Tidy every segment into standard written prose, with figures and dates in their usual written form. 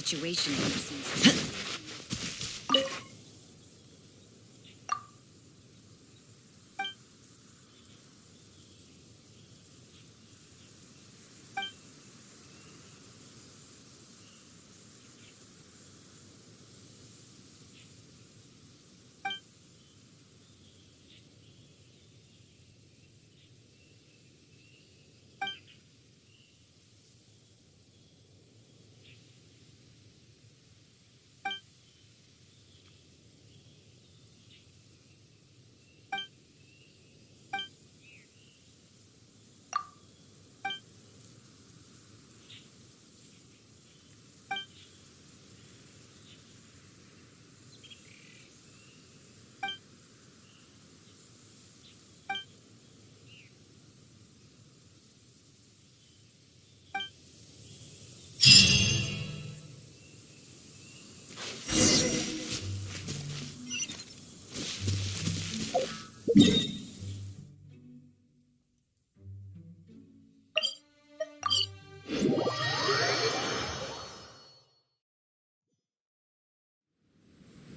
situation seems.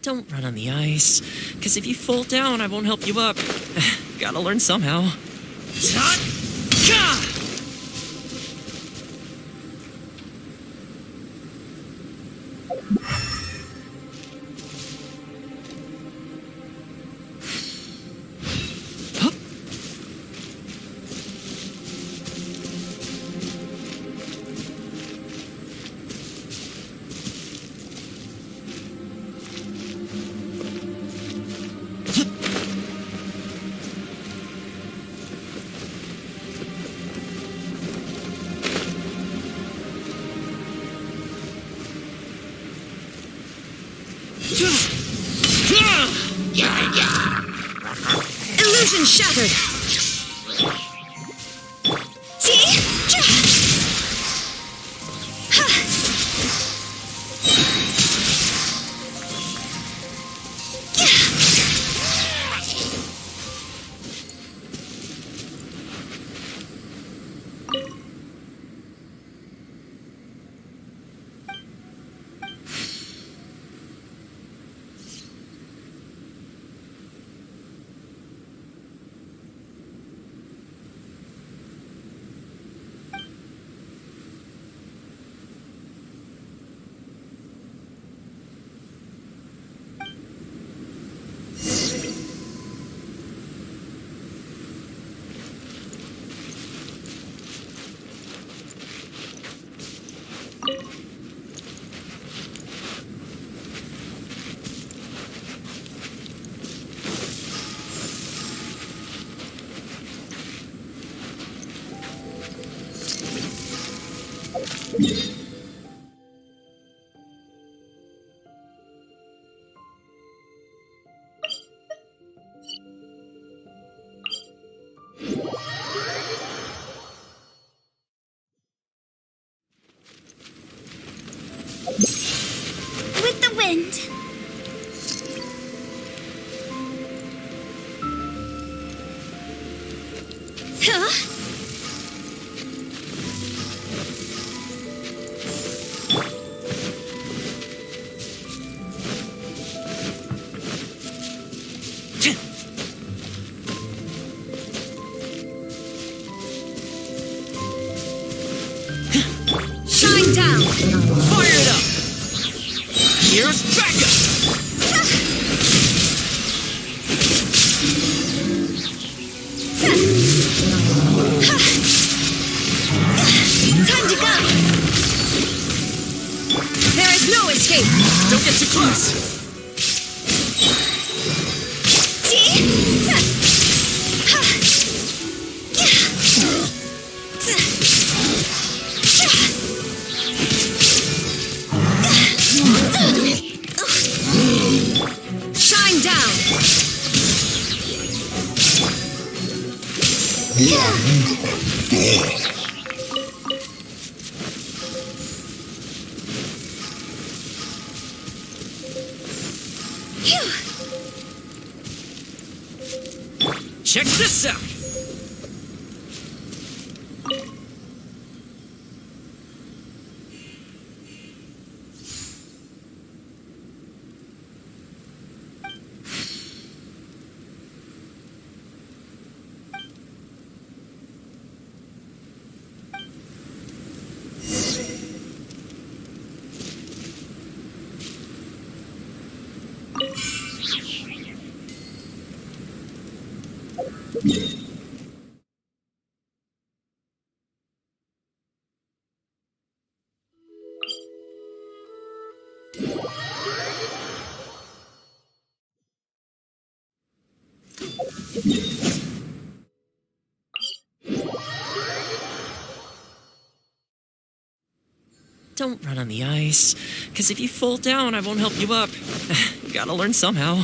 Don't run on the ice, because if you fall down, I won't help you up. Gotta learn somehow. Illusion shattered! With the wind. Huh? Shine down! Fire it up! Here's backup! Time to go! There is no escape! Don't get too close! Shine down! Check this out! Don't run on the ice, because if you fall down, I won't help you up. Gotta learn somehow.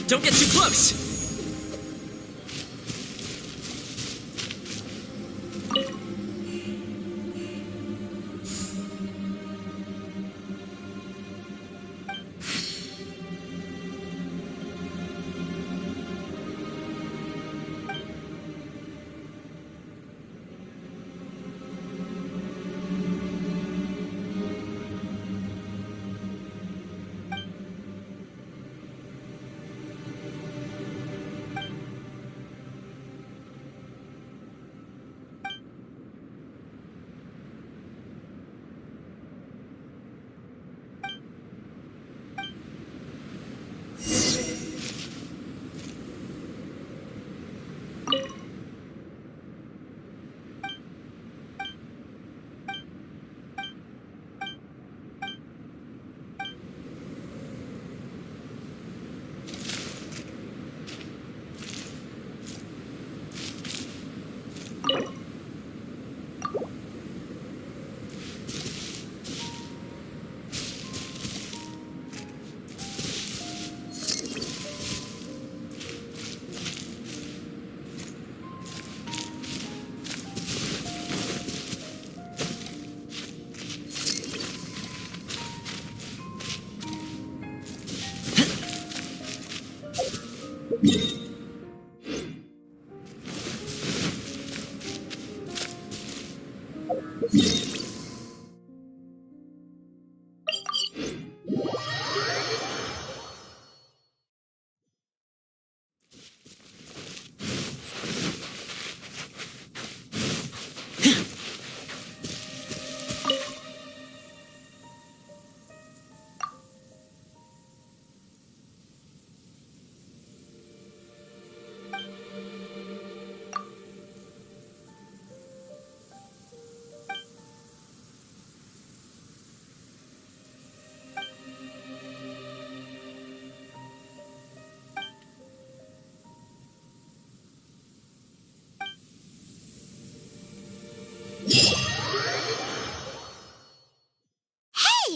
Don't get too close!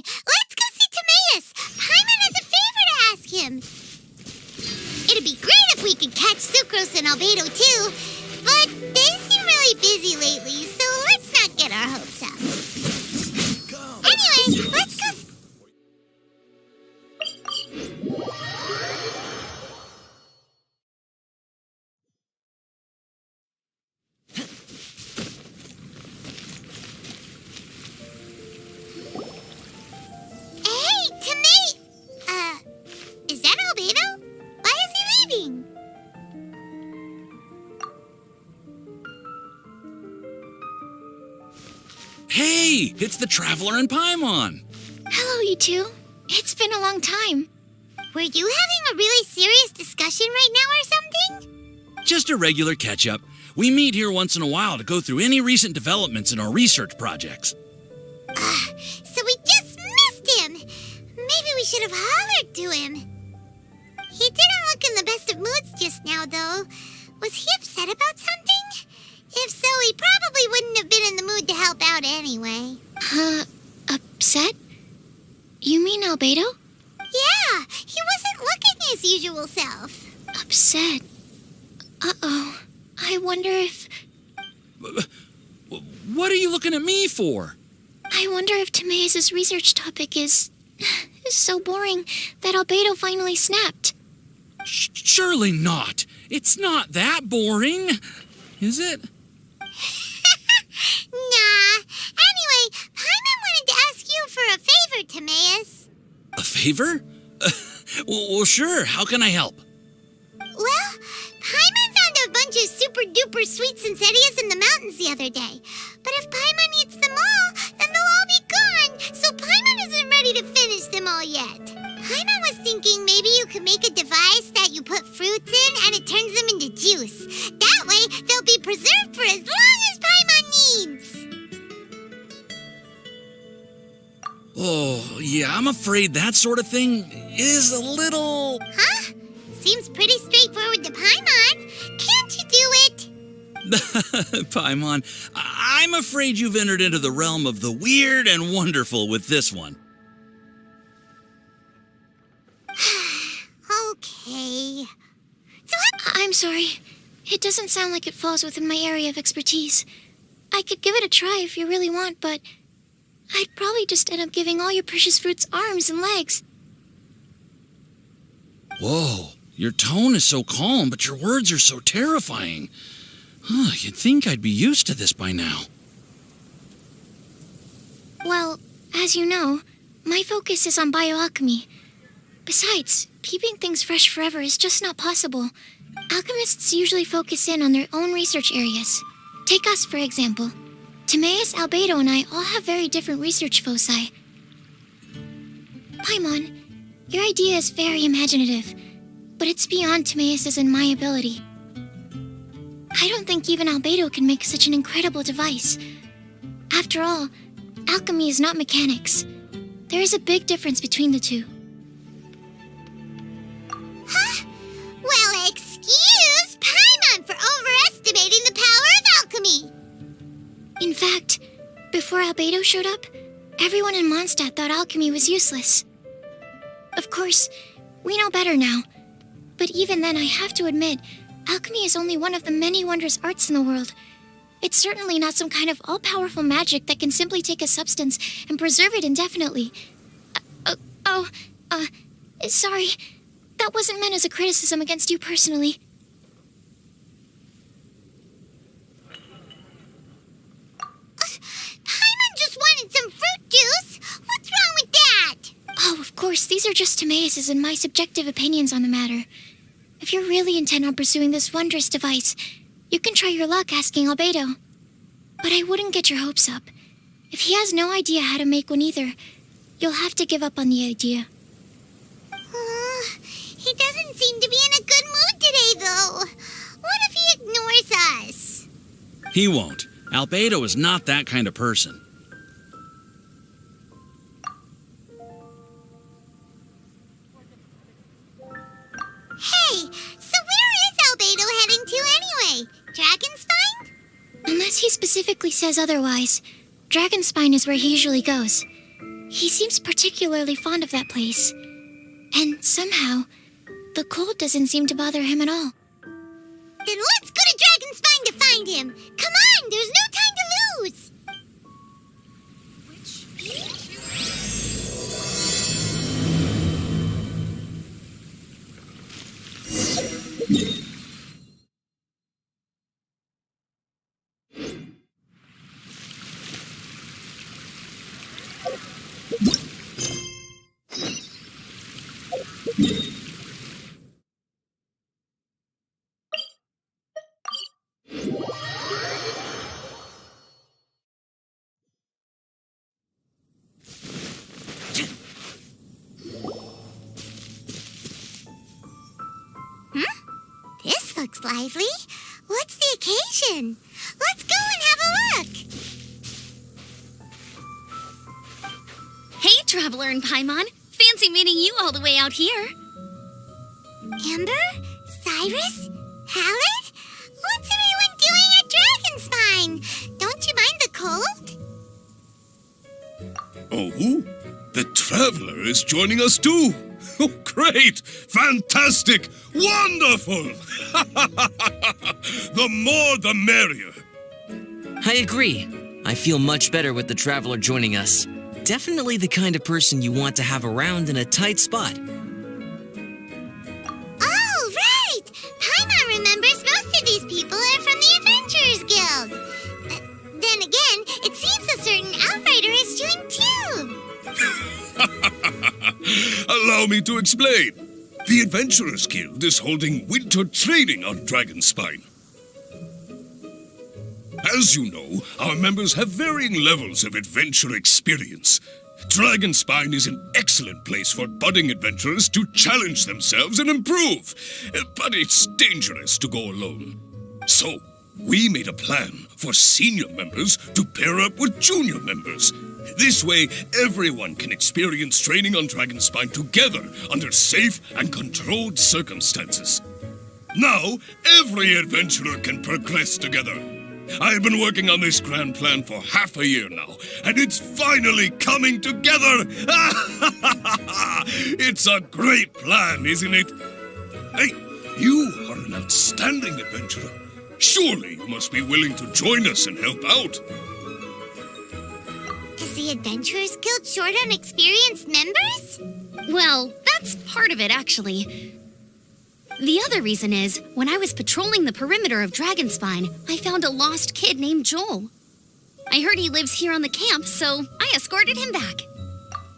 Let's go see Timaeus! Paimon has a favor to ask him. It'd be great if we could catch Sucrose and Albedo too, but they seem really busy lately, so let's not get our hopes up. Anyway, let's go. Is that Albedo? Why is he leaving? Hey, it's the Traveler and Paimon. Hello, you two. It's been a long time. Were you having a really serious discussion right now or something? Just a regular catch-up. We meet here once in a while to go through any recent developments in our research projects. So we just missed him. Maybe we should have hollered to him. He didn't look in the best of moods just now, though. Was he upset about something? If so, he probably wouldn't have been in the mood to help out anyway. Upset? You mean Albedo? Yeah, he wasn't looking his usual self. Upset? Uh-oh. I wonder if... What are you looking at me for? I wonder if Timaeus' research topic is so boring that Albedo finally snapped. Surely not. It's not that boring. Is it? Nah. Anyway, Paimon wanted to ask you for a favor, Timaeus. A favor? Well, sure. How can I help? Well, Paimon found a bunch of super-duper sweet Sincerias in the mountains the other day. But if Paimon eats them all, then they'll all be gone, so Paimon isn't ready to finish them all yet. Paimon was thinking maybe you could make a device that you put fruits in and it turns them into juice. That way, they'll be preserved for as long as Paimon needs. Oh, yeah, I'm afraid that sort of thing is a little... Huh? Seems pretty straightforward to Paimon. Can't you do it? Paimon, I'm afraid you've entered into the realm of the weird and wonderful with this one. Okay. I'm sorry. It doesn't sound like it falls within my area of expertise. I could give it a try if you really want, but I'd probably just end up giving all your precious fruits arms and legs. Whoa, your tone is so calm, but your words are so terrifying. You'd think I'd be used to this by now. Well, as you know, my focus is on bioalchemy. Besides, keeping things fresh forever is just not possible. Alchemists usually focus in on their own research areas. Take us, for example. Timaeus, Albedo, and I all have very different research foci. Paimon, your idea is very imaginative, but it's beyond Timaeus's and my ability. I don't think even Albedo can make such an incredible device. After all, alchemy is not mechanics. There is a big difference between the two. Huh? Well, excuse Paimon for overestimating the power of alchemy. In fact, before Albedo showed up, everyone in Mondstadt thought alchemy was useless. Of course, we know better now. But even then, I have to admit, alchemy is only one of the many wondrous arts in the world. It's certainly not some kind of all-powerful magic that can simply take a substance and preserve it indefinitely. Sorry. That wasn't meant as a criticism against you personally. Paimon just wanted some fruit juice. What's wrong with that? Oh, of course, these are just Timaeus's and my subjective opinions on the matter. If you're really intent on pursuing this wondrous device, you can try your luck asking Albedo. But I wouldn't get your hopes up. If he has no idea how to make one either, you'll have to give up on the idea. He doesn't seem to be in a good mood today, though. What if he ignores us? He won't. Albedo is not that kind of person. Hey, so where is Albedo heading to anyway? Dragonspine? Unless he specifically says otherwise, Dragonspine is where he usually goes. He seems particularly fond of that place. And somehow, the cold doesn't seem to bother him at all. Then let's go to Dragonspine to find him. Come on, there's no time to lose. This looks lively. What's the occasion? Let's go and have a look. Hey, Traveler and Paimon. Fancy meeting you all the way out here. Amber? Cyrus? Howard? What's everyone doing at Dragonspine? Don't you mind the cold? Oh, the Traveler is joining us too. Oh, great! Fantastic! Wonderful! The more the merrier. I agree. I feel much better with the Traveler joining us. Definitely the kind of person you want to have around in a tight spot. Oh, right! Paimon remembers most of these people are from the Adventurers Guild. Then again, it seems a certain outrider is doing too. Allow me to explain. The Adventurers Guild is holding winter training on Dragonspine. As you know, our members have varying levels of adventure experience. Dragonspine is an excellent place for budding adventurers to challenge themselves and improve. But it's dangerous to go alone. So, we made a plan for senior members to pair up with junior members This way, everyone can experience training on Dragonspine together under safe and controlled circumstances. Now, every adventurer can progress together. I've been working on this grand plan for half a year now, and it's finally coming together! It's a great plan, isn't it? Hey, you are an outstanding adventurer. Surely you must be willing to join us and help out. Is the Adventurers Guild short on experienced members? Well, that's part of it, actually. The other reason is, when I was patrolling the perimeter of Dragonspine, I found a lost kid named Joel. I heard he lives here on the camp, so I escorted him back.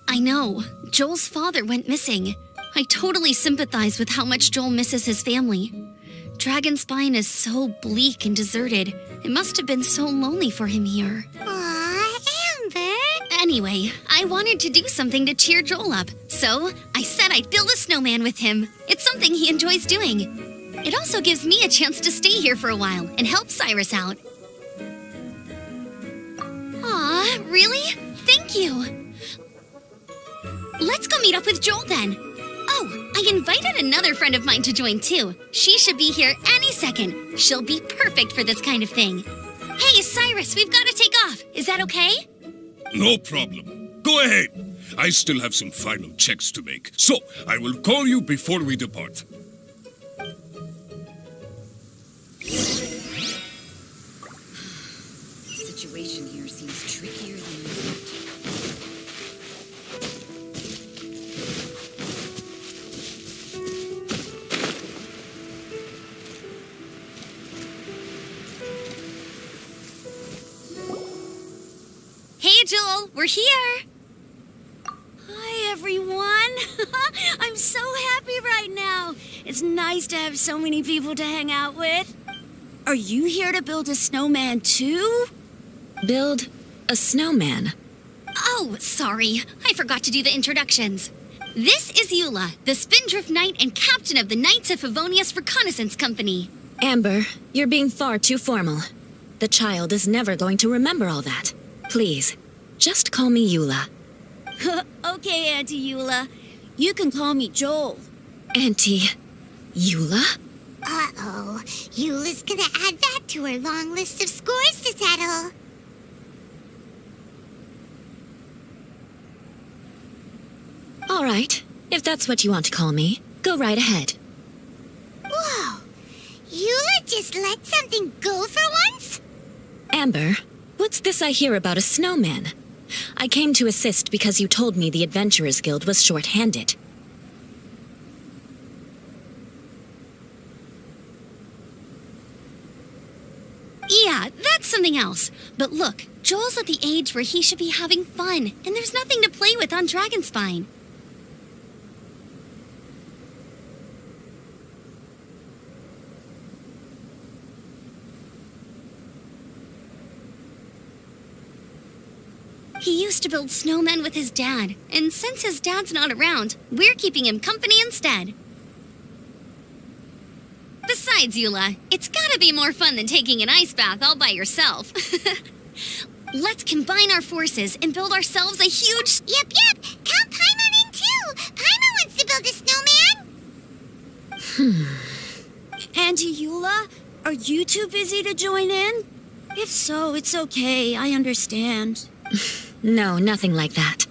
I know, Joel's father went missing. I totally sympathize with how much Joel misses his family. Dragonspine is so bleak and deserted. It must have been so lonely for him here. Aw, Amber. Anyway, I wanted to do something to cheer Joel up, so I said I'd build a snowman with him. It's something he enjoys doing. It also gives me a chance to stay here for a while and help Cyrus out. Aw, really? Thank you. Let's go meet up with Joel then. Oh, I invited another friend of mine to join too. She should be here any second. She'll be perfect for this kind of thing. Hey, Cyrus, we've got to take off. Is that okay? No problem. Go ahead. I still have some final checks to make, so I will call you before we depart. The situation here seems trickier than we thought. Hey, Joel, we're here. Hi, everyone. I'm so happy right now. It's nice to have so many people to hang out with. Are you here to build a snowman too? Build a snowman? Oh, sorry. I forgot to do the introductions. This is Eula, the Spindrift Knight and captain of the Knights of Favonius Reconnaissance Company. Amber, you're being far too formal. The child is never going to remember all that. Please, just call me Eula. Okay, Auntie Eula. You can call me Joel. Auntie Eula? Uh-oh. Eula's gonna add that to her long list of scores to settle. All right, if that's what you want to call me, go right ahead. Whoa. Eula just let something go for once? Amber, what's this I hear about a snowman? I came to assist because you told me the Adventurers Guild was short-handed. Yeah, that's something else. But look, Joel's at the age where he should be having fun, and there's nothing to play with on Dragonspine. He used to build snowmen with his dad, and since his dad's not around, we're keeping him company instead. Besides, Eula, it's gotta be more fun than taking an ice bath all by yourself. Let's combine our forces and build ourselves a huge... Yep. Count Paimon in too. Paimon wants to build a snowman. Auntie Eula, are you too busy to join in? If so, it's okay. I understand. No, nothing like that.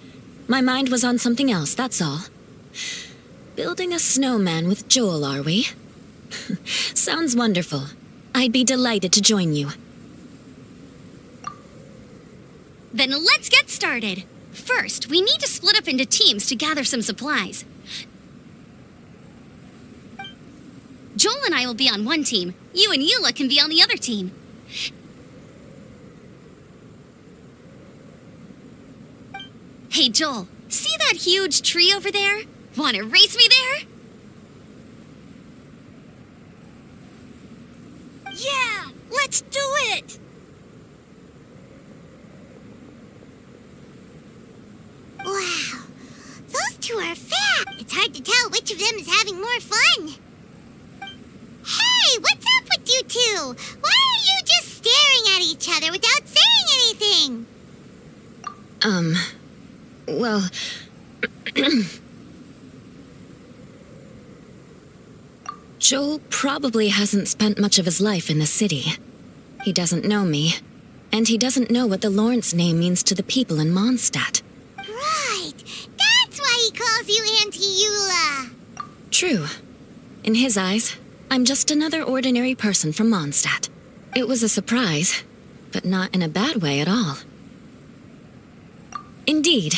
My mind was on something else, that's all. Building a snowman with Joel, are we? Sounds wonderful. I'd be delighted to join you. Then let's get started. First, we need to split up into teams to gather some supplies. Joel and I will be on one team. You and Eula can be on the other team. Hey, Joel, see that huge tree over there? Want to race me there? Yeah, let's do it! Wow. Those two are fat. It's hard to tell which of them is having more fun. Hey, what's up with you two? Why are you just staring at each other without saying anything? Well... Joel probably hasn't spent much of his life in the city. He doesn't know me, and he doesn't know what the Lawrence name means to the people in Mondstadt. Right. That's why he calls you Auntie Eula. True. In his eyes, I'm just another ordinary person from Mondstadt. It was a surprise, but not in a bad way at all. Indeed.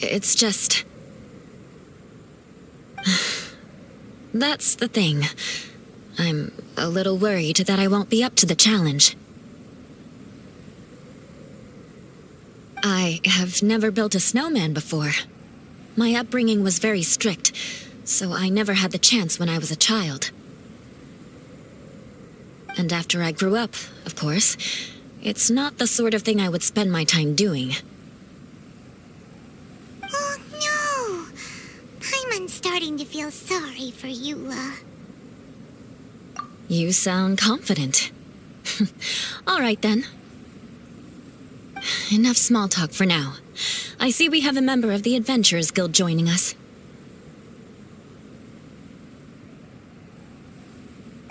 It's just... That's the thing. I'm a little worried that I won't be up to the challenge. I have never built a snowman before. My upbringing was very strict, so I never had the chance when I was a child. And after I grew up, of course, it's not the sort of thing I would spend my time doing. Oh no! Paimon's starting to feel sorry for Eula. You sound confident. All right then. Enough small talk for now. I see we have a member of the Adventurers Guild joining us.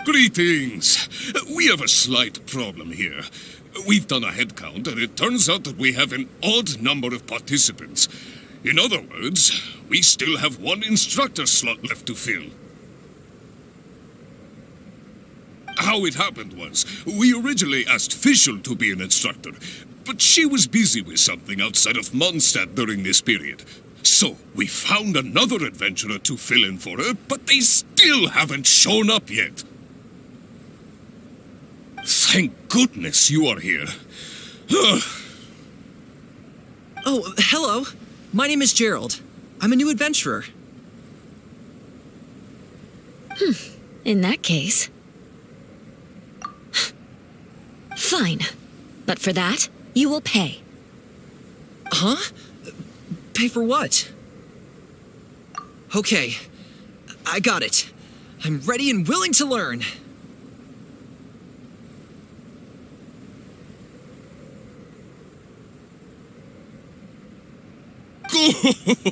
Greetings. We have a slight problem here. We've done a head count, and it turns out that we have an odd number of participants. In other words, we still have one instructor slot left to fill. How it happened was, we originally asked Fischl to be an instructor, but she was busy with something outside of Mondstadt during this period. So, we found another adventurer to fill in for her, but they still haven't shown up yet. Thank goodness you are here. Oh, hello. My name is Gerald. I'm a new adventurer. In that case... Fine. But for that, you will pay. Huh? Pay for what? Okay. I got it. I'm ready and willing to learn.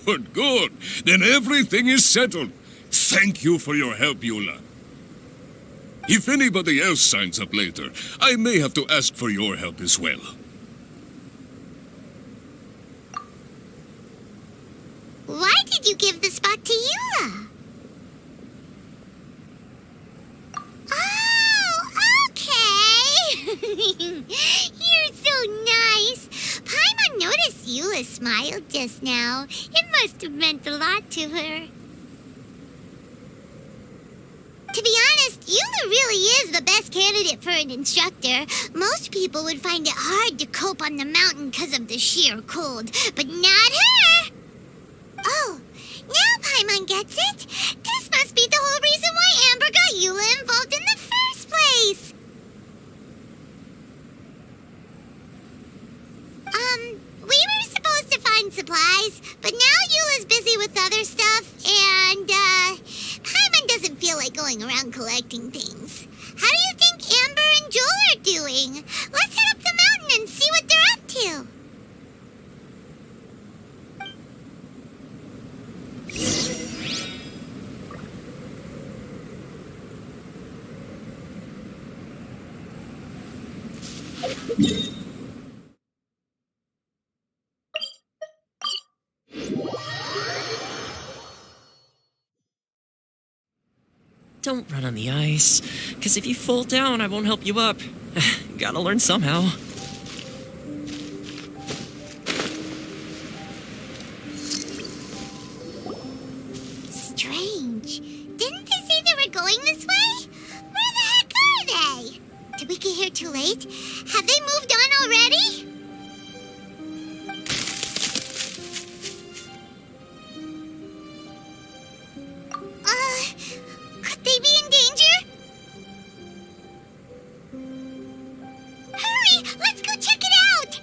Good, good. Then everything is settled. Thank you for your help, Eula. If anybody else signs up later, I may have to ask for your help as well. Why did you give the spot to Eula? Oh, okay. You're so nice. Paimon noticed Eula smiled just now. It must have meant a lot to her. To be honest, Eula really is the best candidate for an instructor. Most people would find it hard to cope on the mountain because of the sheer cold, but not her! Oh, now Paimon gets it. This must be the whole reason why Amber got Eula involved in the first place. We were supposed to find supplies, but now Eula's busy with other stuff, and, Paimon doesn't feel like going around collecting things. How do you think Amber and Joel are doing? Let's head up the mountain and see what they're up to. Don't run on the ice, because if you fall down, I won't help you up. Gotta learn somehow. Strange. Didn't they say they were going this way? Where the heck are they? Did we get here too late? Have they moved on already? Could they be in danger? Hurry! Let's go check it out!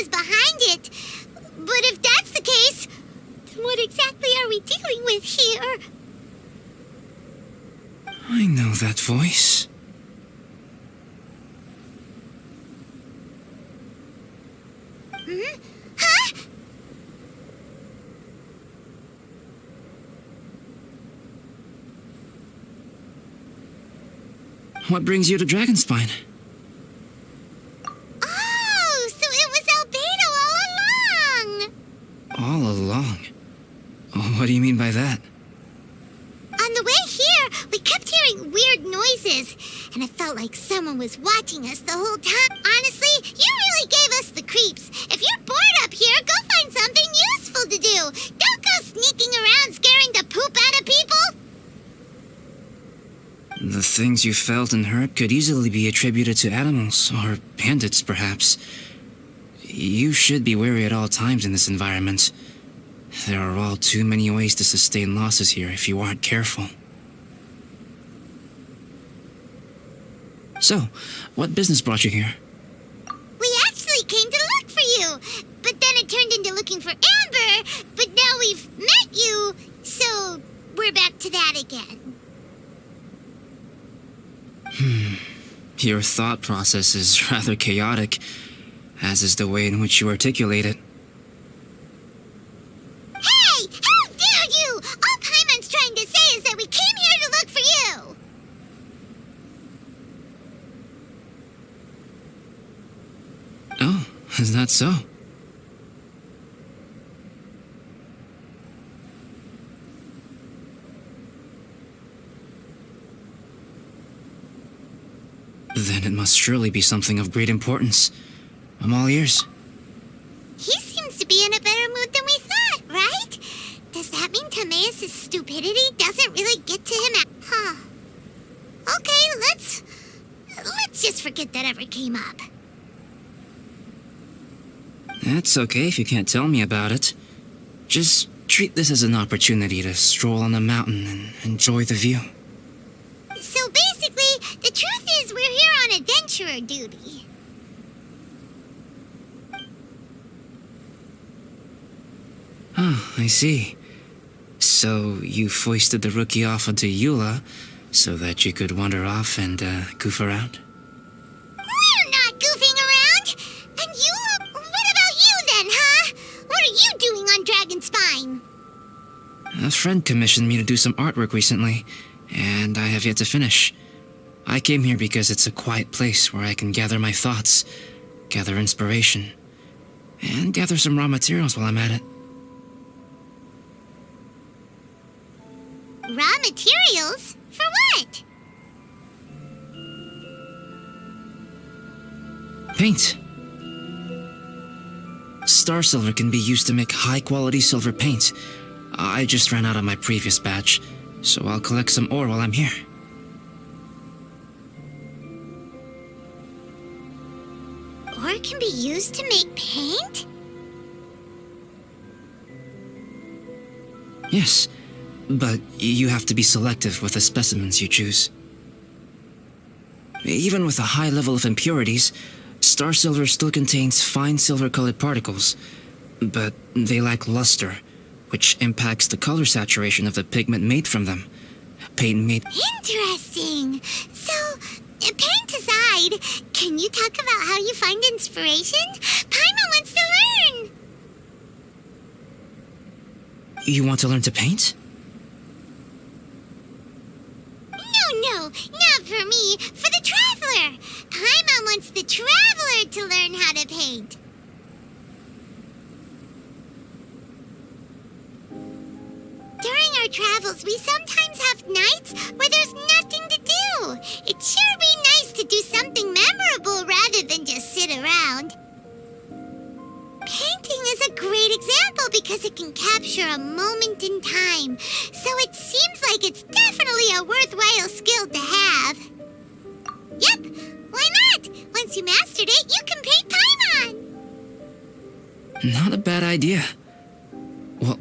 was behind it. But if that's the case, then what exactly are we dealing with here? I know that voice. Huh? What brings you to Dragonspine? Oh, so it was Albedo all along. All along? Oh, what do you mean by that? On the way here, we kept hearing weird noises, and it felt like someone was watching us the whole time. Honestly, you really gave us the creeps. If you're bored up here, go find something useful to do. Don't go sneaking around scaring the poop out of people. The things you felt and heard could easily be attributed to animals, or bandits, perhaps. You should be wary at all times in this environment. There are all too many ways to sustain losses here if you aren't careful. So, what business brought you here? We actually came to look for you, but then it turned into looking for Amber, but now we've met you, so we're back to that again. Your thought process is rather chaotic, as is the way in which you articulate it. Hey! How dare you! All Paimon's trying to say is that we came here to look for you! Oh, is that so? Then it must surely be something of great importance. I'm all ears. He seems to be in a better mood than we thought, right? Does that mean Timaeus' stupidity doesn't really get to him? Huh. Okay, let's just forget that ever came up. That's okay if you can't tell me about it. Just treat this as an opportunity to stroll on the mountain and enjoy the view. So basically, the truth is we're here on adventurer duty. Oh, I see. So you foisted the rookie off onto Eula so that you could wander off and goof around? We're not goofing around! And you? What about you then, huh? What are you doing on Dragonspine? A friend commissioned me to do some artwork recently, and I have yet to finish. I came here because it's a quiet place where I can gather my thoughts, gather inspiration, and gather some raw materials while I'm at it. Raw materials? For what? Paint. Star silver can be used to make high-quality silver paint. I just ran out of my previous batch, so I'll collect some ore while I'm here. Ore can be used to make paint? Yes, but you have to be selective with the specimens you choose. Even with a high level of impurities, star silver still contains fine silver-colored particles, but they lack luster, which impacts the color saturation of the pigment made from them. Paint made... Interesting. So, paint aside, can you talk about how you find inspiration? Paimon wants to learn! You want to learn to paint? No, not for me. For the traveler. Paimon wants the traveler to learn how to paint. During our travels, we sometimes have nights where there's nothing to do. It'd sure be nice to do something memorable rather than just sit around. Painting is a great example because it can capture a moment in time. So it seems like it's definitely a worthwhile skill to have. Yep, why not? Once you mastered it, you can paint Paimon. Not a bad idea. Well,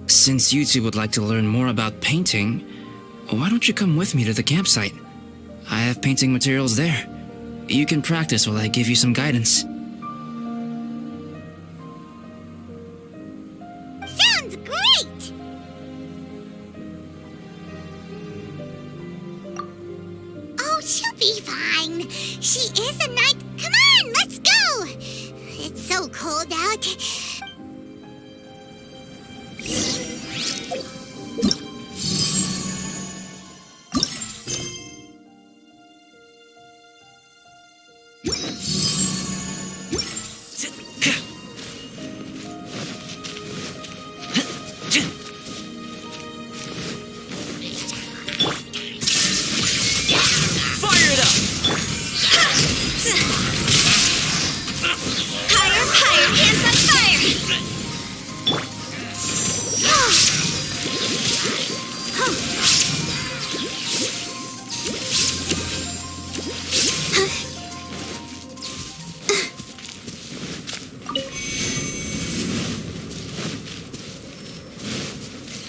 since you two would like to learn more about painting, why don't you come with me to the campsite? I have painting materials there. You can practice while I give you some guidance. She'll be fine. She is a knight. Come on, let's go. It's so cold out.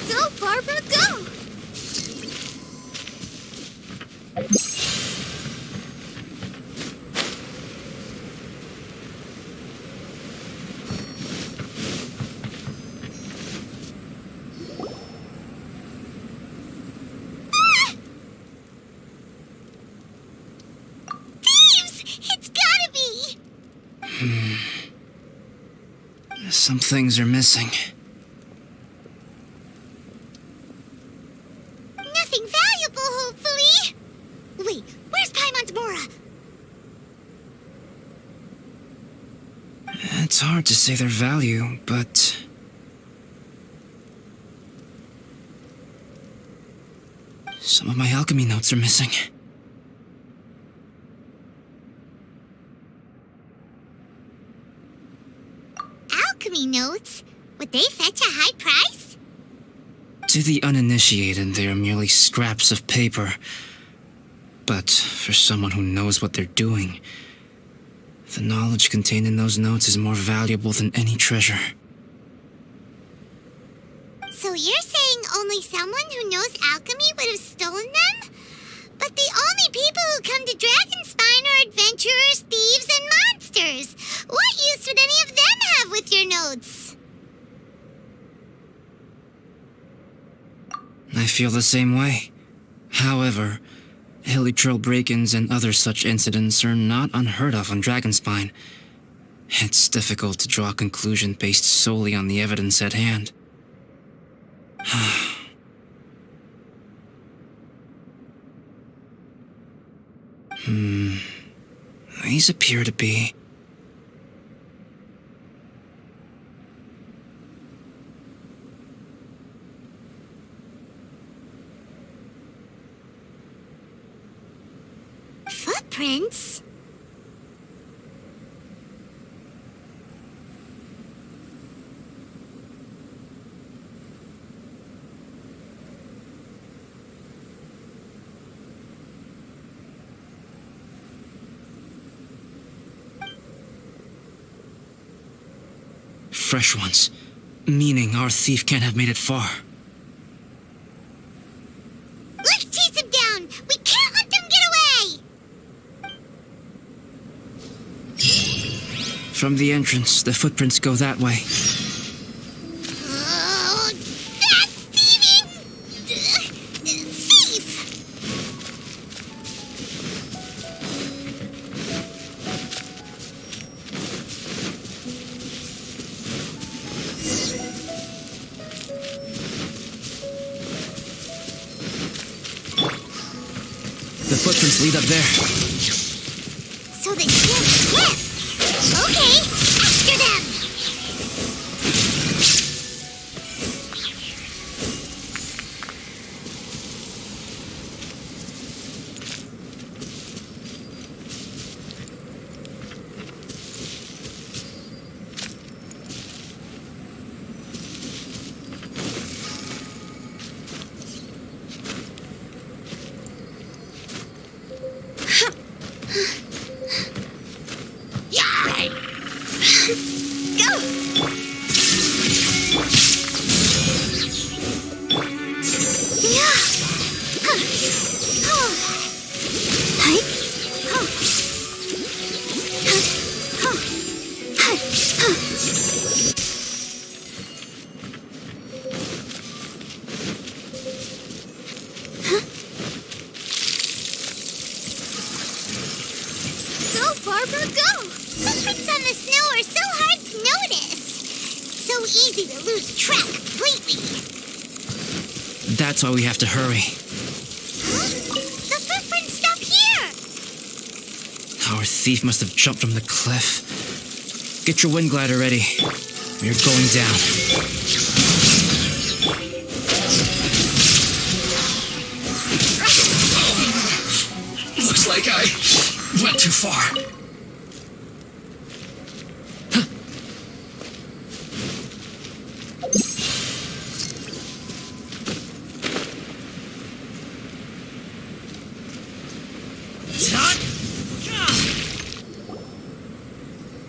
Go, Barbara, go! Thieves! It's gotta be! Some things are missing. Nothing valuable, hopefully. Wait, where's Paimon's Mora? It's hard to say their value, but... some of my alchemy notes are missing. Alchemy notes? Would they fetch a high price? To the uninitiated, they are merely scraps of paper. But for someone who knows what they're doing, the knowledge contained in those notes is more valuable than any treasure. So you're saying only someone who knows alchemy would have stolen them? But the only people who come to Dragonspine are adventurers, thieves, and monsters. What use would any of them have with your notes? I feel the same way. However, hilly trail break-ins and other such incidents are not unheard of on Dragonspine. It's difficult to draw a conclusion based solely on the evidence at hand. These appear to be... Footprints? fresh ones. Meaning our thief can't have made it far. Let's chase him down! We can't let them get away! From the entrance, the footprints go that way. Oh, that thieving... thief! The footprints lead up there. So they can't slip! Okay, after them! Harper, go! Footprints on the snow are so hard to notice. So easy to lose track completely. That's why we have to hurry. Huh? The footprints stop here! Our thief must have jumped from the cliff. Get your wind glider ready. We're going down. Looks like I went too far.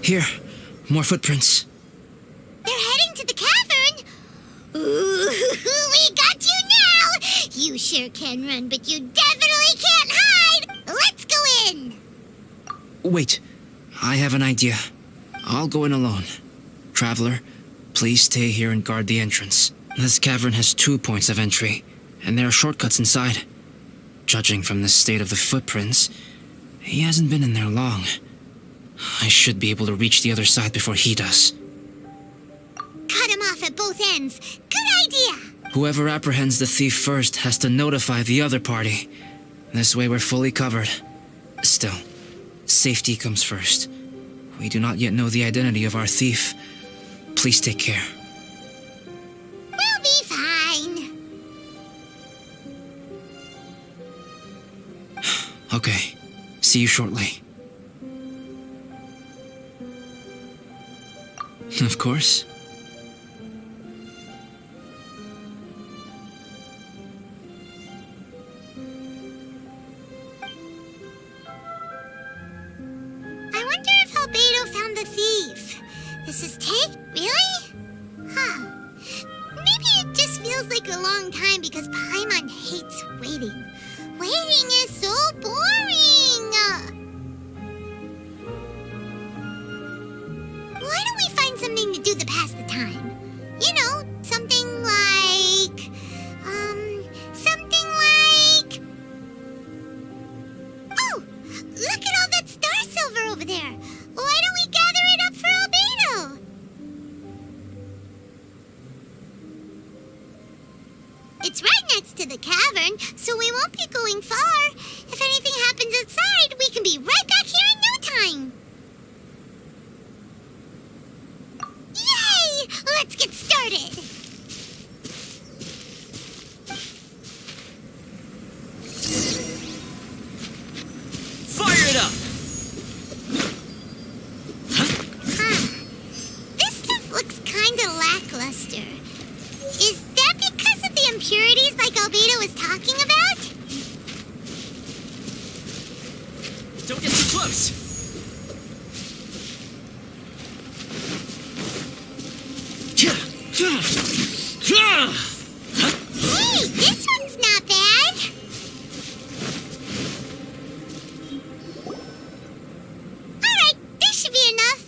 Here, more footprints. They're heading to the cavern. Ooh, we got you now. You sure can run, but you definitely can't hide. Let's go in. Wait, I have an idea. I'll go in alone. Traveler, please stay here and guard the entrance. This cavern has 2 points of entry, and there are shortcuts inside. Judging from the state of the footprints, he hasn't been in there long. I should be able to reach the other side before he does. Cut him off at both ends. Good idea. Whoever apprehends the thief first has to notify the other party. This way we're fully covered. Still, safety comes first. We do not yet know the identity of our thief. Please take care. We'll be fine. Okay, see you shortly. Of course. I wonder if Albedo found the thief. This is really? Huh. Maybe it just feels like a long time because Paimon hates waiting. Waiting is so boring. Why don't we find something to do to pass the time? You know, something like... Oh! Look at all that star silver over there! Why don't we gather it up for Albedo? It's right next to the cavern, so we won't be going far. If anything happens outside, we can be right back here in no time. Yay! Let's get started! Fire it up! This stuff looks kinda lackluster. Is that because of the impurities like Albedo was talking about? Don't get too close! Hey, this one's not bad! Alright, this should be enough.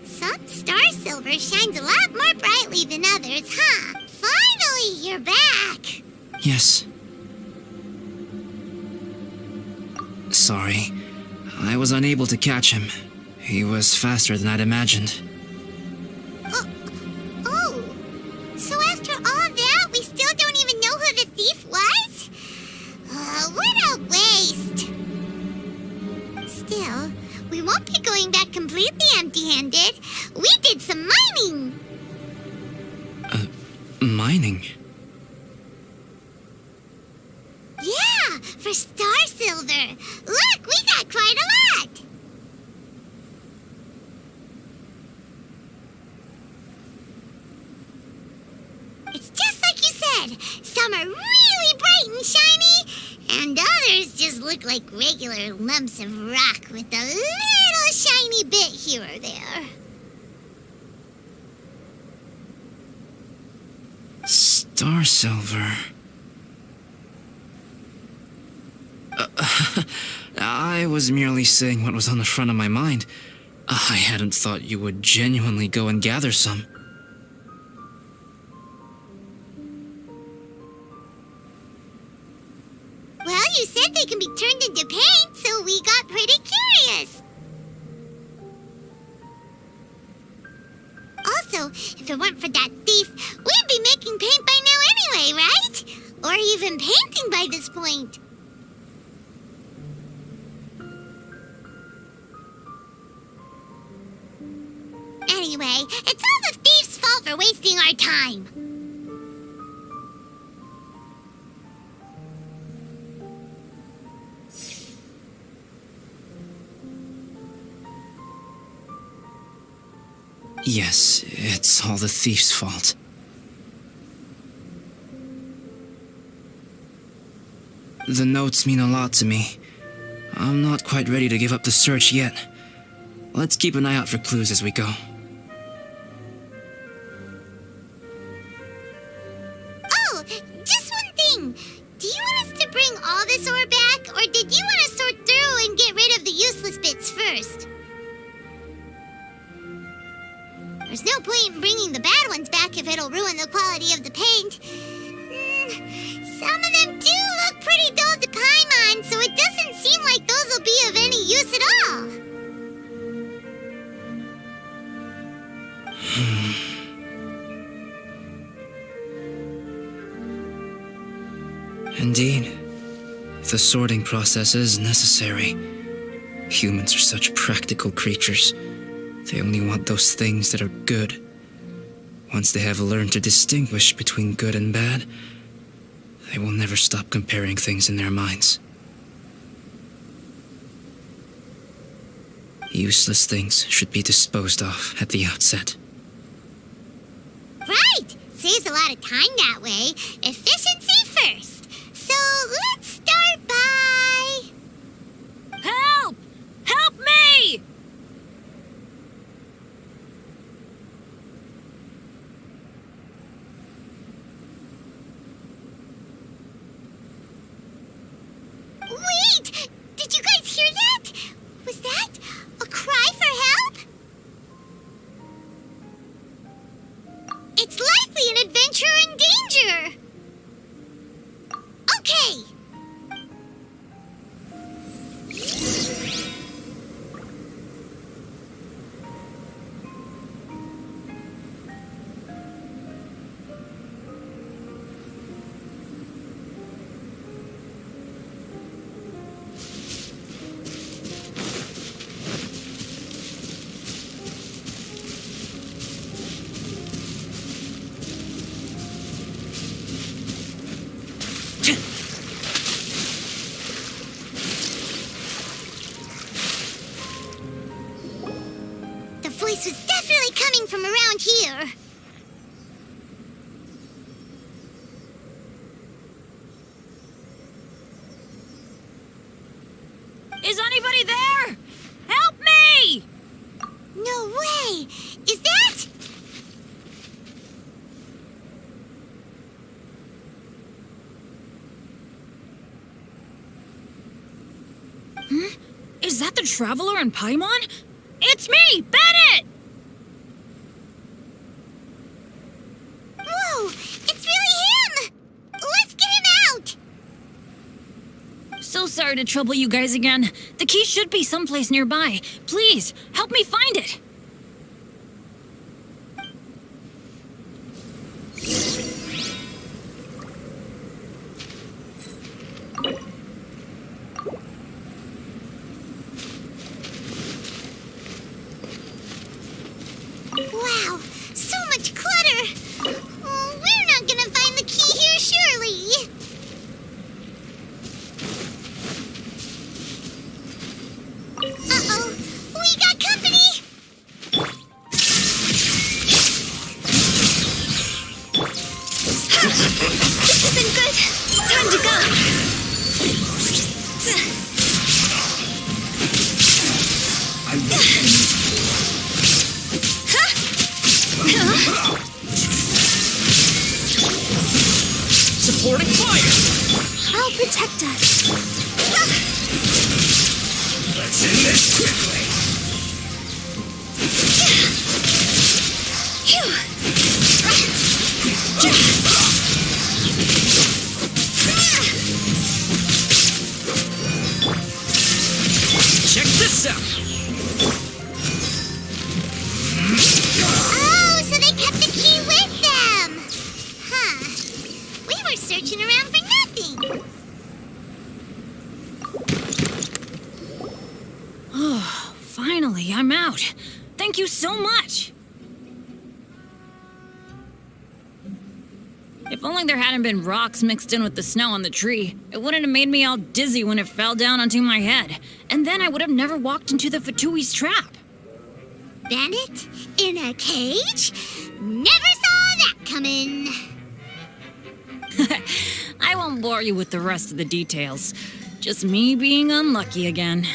Some star silver shines a lot more brightly than others, huh? Finally, you're back! Yes. Sorry. I was unable to catch him. He was faster than I'd imagined. Oh, so after all that, we still don't even know who the thief was? What a waste! Still, we won't be going back completely empty-handed. We did some mining! Mining? Yeah, for star silver. Look, we got quite a lot! It's just like you said. Some are really bright and shiny, and others just look like regular lumps of rock with a little shiny bit here or there. Star silver. I was merely saying what was on the front of my mind. I hadn't thought you would genuinely go and gather some. Well, you said they can be turned into paint, so we got pretty curious. Also, if it weren't for that thief, we'd be making paint by now anyway, right? Or even painting by this point. Anyway, it's all the thief's fault for wasting our time. Yes, it's all the thief's fault. The notes mean a lot to me. I'm not quite ready to give up the search yet. Let's keep an eye out for clues as we go. Oh, just one thing. Do you want us to bring all this ore back, or did you want to sort through and get rid of the useless bits first? There's no point in bringing the bad ones back if it'll ruin the quality of the paint. Some of them do look pretty dull to Paimon, so it doesn't seem like those will be of any use at all. Indeed. The sorting process is necessary. Humans are such practical creatures. They only want those things that are good. Once they have learned to distinguish between good and bad, they will never stop comparing things in their minds. Useless things should be disposed of at the outset. Right! Saves a lot of time that way. Efficiency first. So let's start by... Help! Help me! Wait! Did you guys hear that? Was that a cry for help? It's likely an adventurer in danger. Okay. The voice was definitely coming from around here. Is anybody there? Help me! No way! Is that... Is that the Traveler in Paimon? It's me, Bennett! Whoa! It's really him! Let's get him out! So sorry to trouble you guys again. The key should be someplace nearby. Please, help me find it. Wow, so much clutter! Oh, we're not gonna find the key here, surely! Uh-oh, we got company! This isn't good! Time to go! Supporting fire! I'll protect us. Let's end this quickly. lights out! Oh, so they kept the key with them! Huh. We were searching around for nothing. Oh, finally, I'm out. Thank you so much. If only there hadn't been rocks mixed in with the snow on the tree, it wouldn't have made me all dizzy when it fell down onto my head. And then I would have never walked into the Fatui's trap. Bennett? In a cage? Never saw that coming. I won't bore you with the rest of the details. Just me being unlucky again.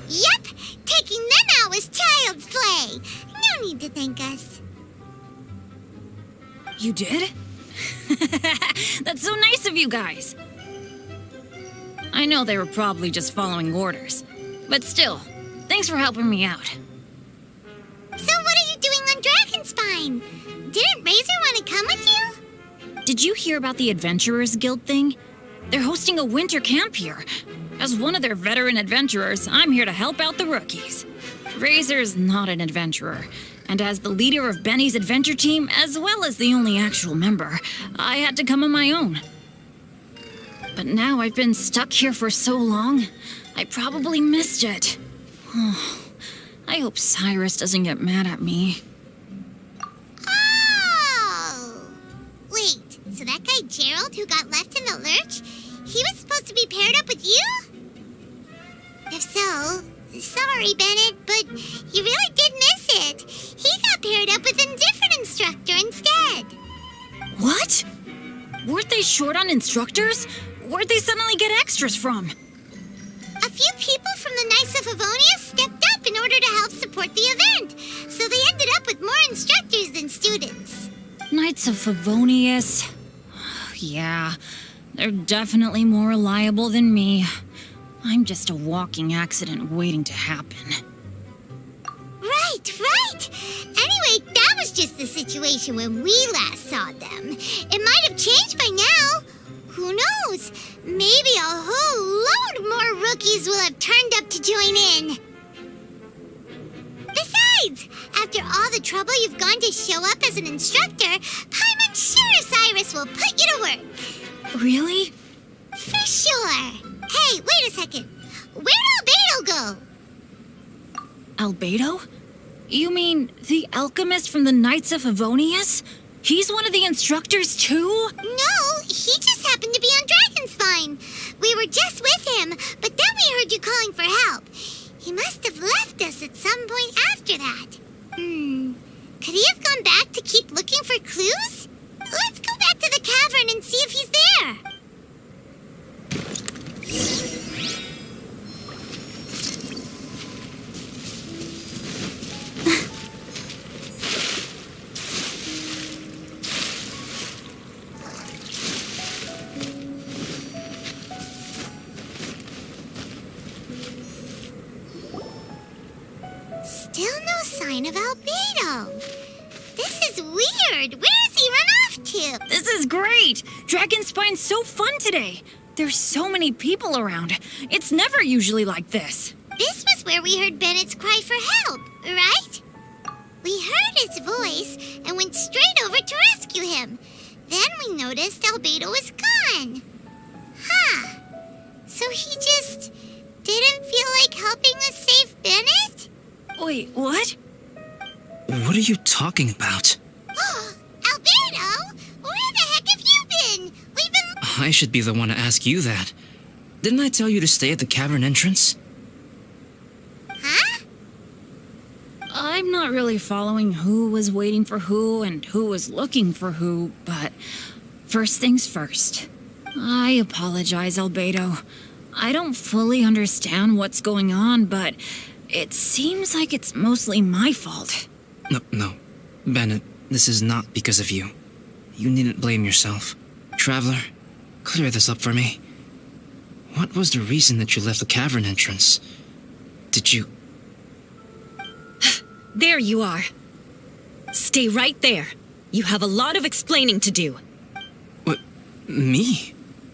Yep, taking them out was child's play. No need to thank us. You did? That's so nice of you guys. I know they were probably just following orders, but still, thanks for helping me out. So what are you doing on Dragonspine? Didn't Razor want to come with you? Did you hear about the Adventurers Guild thing? They're hosting a winter camp here. As one of their veteran adventurers, I'm here to help out the rookies. Razor's not an adventurer, and as the leader of Benny's adventure team, as well as the only actual member, I had to come on my own. But now I've been stuck here for so long, I probably missed it. Oh, I hope Cyrus doesn't get mad at me. Oh! Wait, so that guy Gerald who got left in the lurch, he was supposed to be paired up with you? If so, sorry, Bennett, but you really did miss it. He got paired up with a different instructor instead. What? Weren't they short on instructors? Where'd they suddenly get extras from? A few people from the Knights of Avonia stepped up in order to help support the event, so they ended up with more instructors than students. Knights of Favonius. Yeah, they're definitely more reliable than me. I'm just a walking accident waiting to happen. Right. Anyway, that was just the situation when we last saw them. It might have changed by now. Who knows? Maybe a whole load more rookies will have turned up to join in. Besides, after all the trouble you've gone to show up as an instructor, I'm sure Cyrus will put you to work. Really? For sure. Hey, wait a second. Where'd Albedo go? Albedo? You mean the alchemist from the Knights of Favonius? He's one of the instructors too? No, he just happened to be on Dragonspine. We were just with him, but then we heard you calling for help. He must have left us at some point after that. Could he have gone back to keep looking for clues? Let's go back to the cavern and see if he's there. Still no sign of Albedo. This is weird. Where has he run off to? This is great! Dragonspine's so fun today! There's so many people around. It's never usually like this. This was where we heard Bennett's cry for help, right? We heard his voice and went straight over to rescue him. Then we noticed Albedo was gone. Huh. So he just didn't feel like helping us save Bennett? Wait, what? What are you talking about? Albedo? Where the heck have you been? We've been... I should be the one to ask you that. Didn't I tell you to stay at the cavern entrance? Huh? I'm not really following who was waiting for who and who was looking for who, but first things first. I apologize, Albedo. I don't fully understand what's going on, but it seems like it's mostly my fault. No. Bennett, this is not because of you. You needn't blame yourself. Traveler, clear this up for me. What was the reason that you left the cavern entrance? Did you... There you are. Stay right there. You have a lot of explaining to do. Me?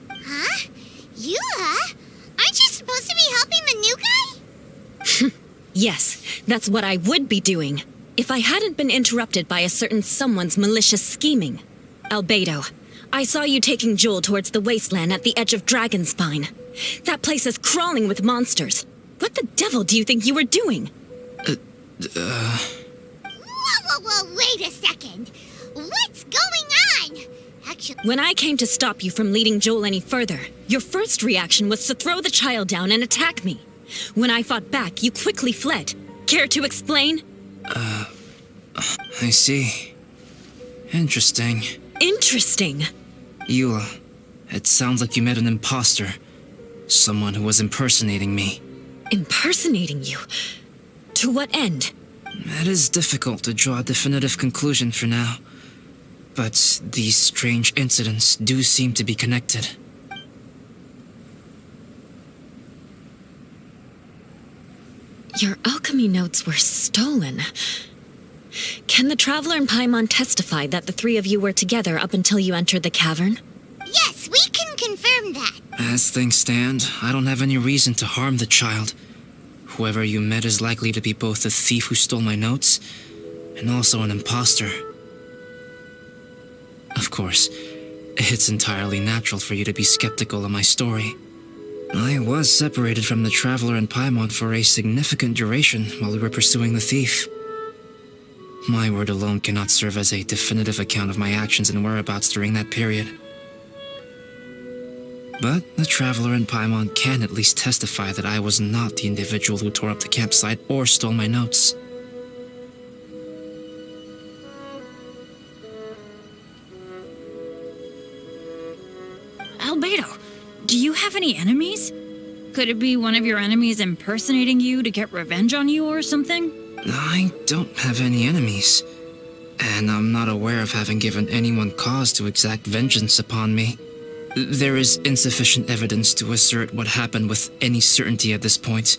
Huh? Eula? Aren't you supposed to be helping the new guy? Yes, that's what I would be doing, if I hadn't been interrupted by a certain someone's malicious scheming. Albedo, I saw you taking Jewel towards the wasteland at the edge of Dragonspine. That place is crawling with monsters. What the devil do you think you were doing? Whoa, wait a second. What's going on? Actually, When I came to stop you from leading Joel any further, your first reaction was to throw the child down and attack me. When I fought back, you quickly fled. Care to explain? I see. Interesting. Interesting. Eula, it sounds like you met an imposter. Someone who was impersonating me. Impersonating you? To what end? It is difficult to draw a definitive conclusion for now. But these strange incidents do seem to be connected. Your alchemy notes were stolen. Can the Traveler and Paimon testify that the three of you were together up until you entered the cavern? yes, we can confirm that. As things stand, I don't have any reason to harm the child. Whoever you met is likely to be both the thief who stole my notes and also an imposter. Of course, it's entirely natural for you to be skeptical of my story. I was separated from the Traveler and Paimon for a significant duration while we were pursuing the thief. My word alone cannot serve as a definitive account of my actions and whereabouts during that period. But the Traveler and Paimon can at least testify that I was not the individual who tore up the campsite or stole my notes. Albedo, do you have any enemies? Could it be one of your enemies impersonating you to get revenge on you or something? I don't have any enemies, and I'm not aware of having given anyone cause to exact vengeance upon me. There is insufficient evidence to assert what happened with any certainty at this point.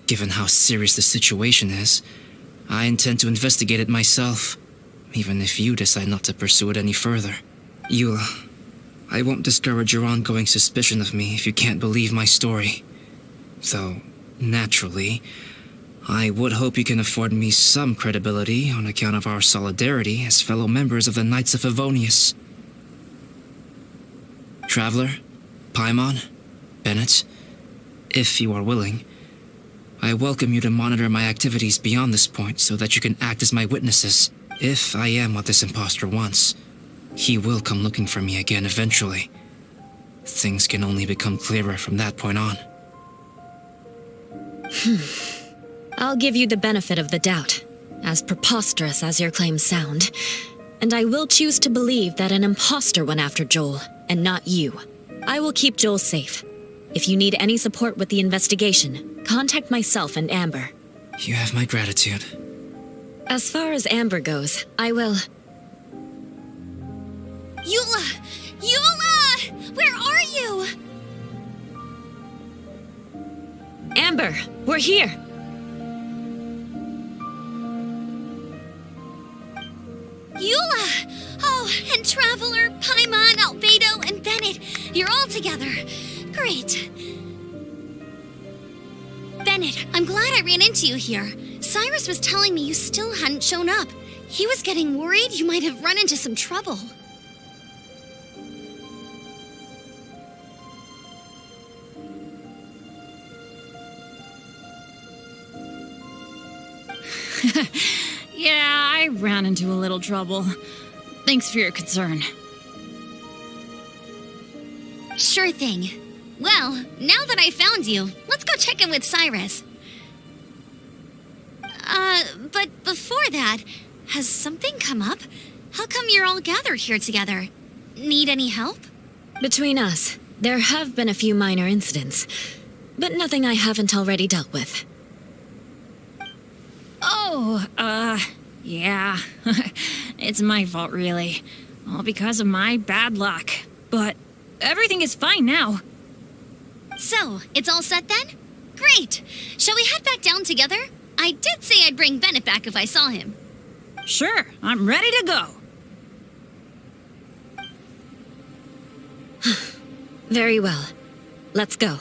Given how serious the situation is, I intend to investigate it myself, even if you decide not to pursue it any further. Eula, I won't discourage your ongoing suspicion of me if you can't believe my story. Though, naturally, I would hope you can afford me some credibility on account of our solidarity as fellow members of the Knights of Favonius. Traveler, Paimon, Bennett, if you are willing, I welcome you to monitor my activities beyond this point so that you can act as my witnesses. If I am what this imposter wants, he will come looking for me again eventually. Things can only become clearer from that point on. I'll give you the benefit of the doubt, as preposterous as your claims sound. And I will choose to believe that an imposter went after Joel, and not you. I will keep Joel safe. If you need any support with the investigation, contact myself and Amber. You have my gratitude. As far as Amber goes, I will... Eula! Eula! Where are you? Amber, we're here! Eula! Oh, and Traveler, Paimon, Albedo, and Bennett. You're all together. Great. Bennett, I'm glad I ran into you here. Cyrus was telling me you still hadn't shown up. He was getting worried you might have run into some trouble. Yeah, I ran into a little trouble. Thanks for your concern. Sure thing. Well, now that I found you, let's go check in with Cyrus. But before that, has something come up? How come you're all gathered here together? Need any help? Between us, there have been a few minor incidents, but nothing I haven't already dealt with. Oh, yeah. It's my fault, really. All because of my bad luck. But everything is fine now. So, it's all set then? Great! Shall we head back down together? I did say I'd bring Bennett back if I saw him. Sure, I'm ready to go. Very well. Let's go.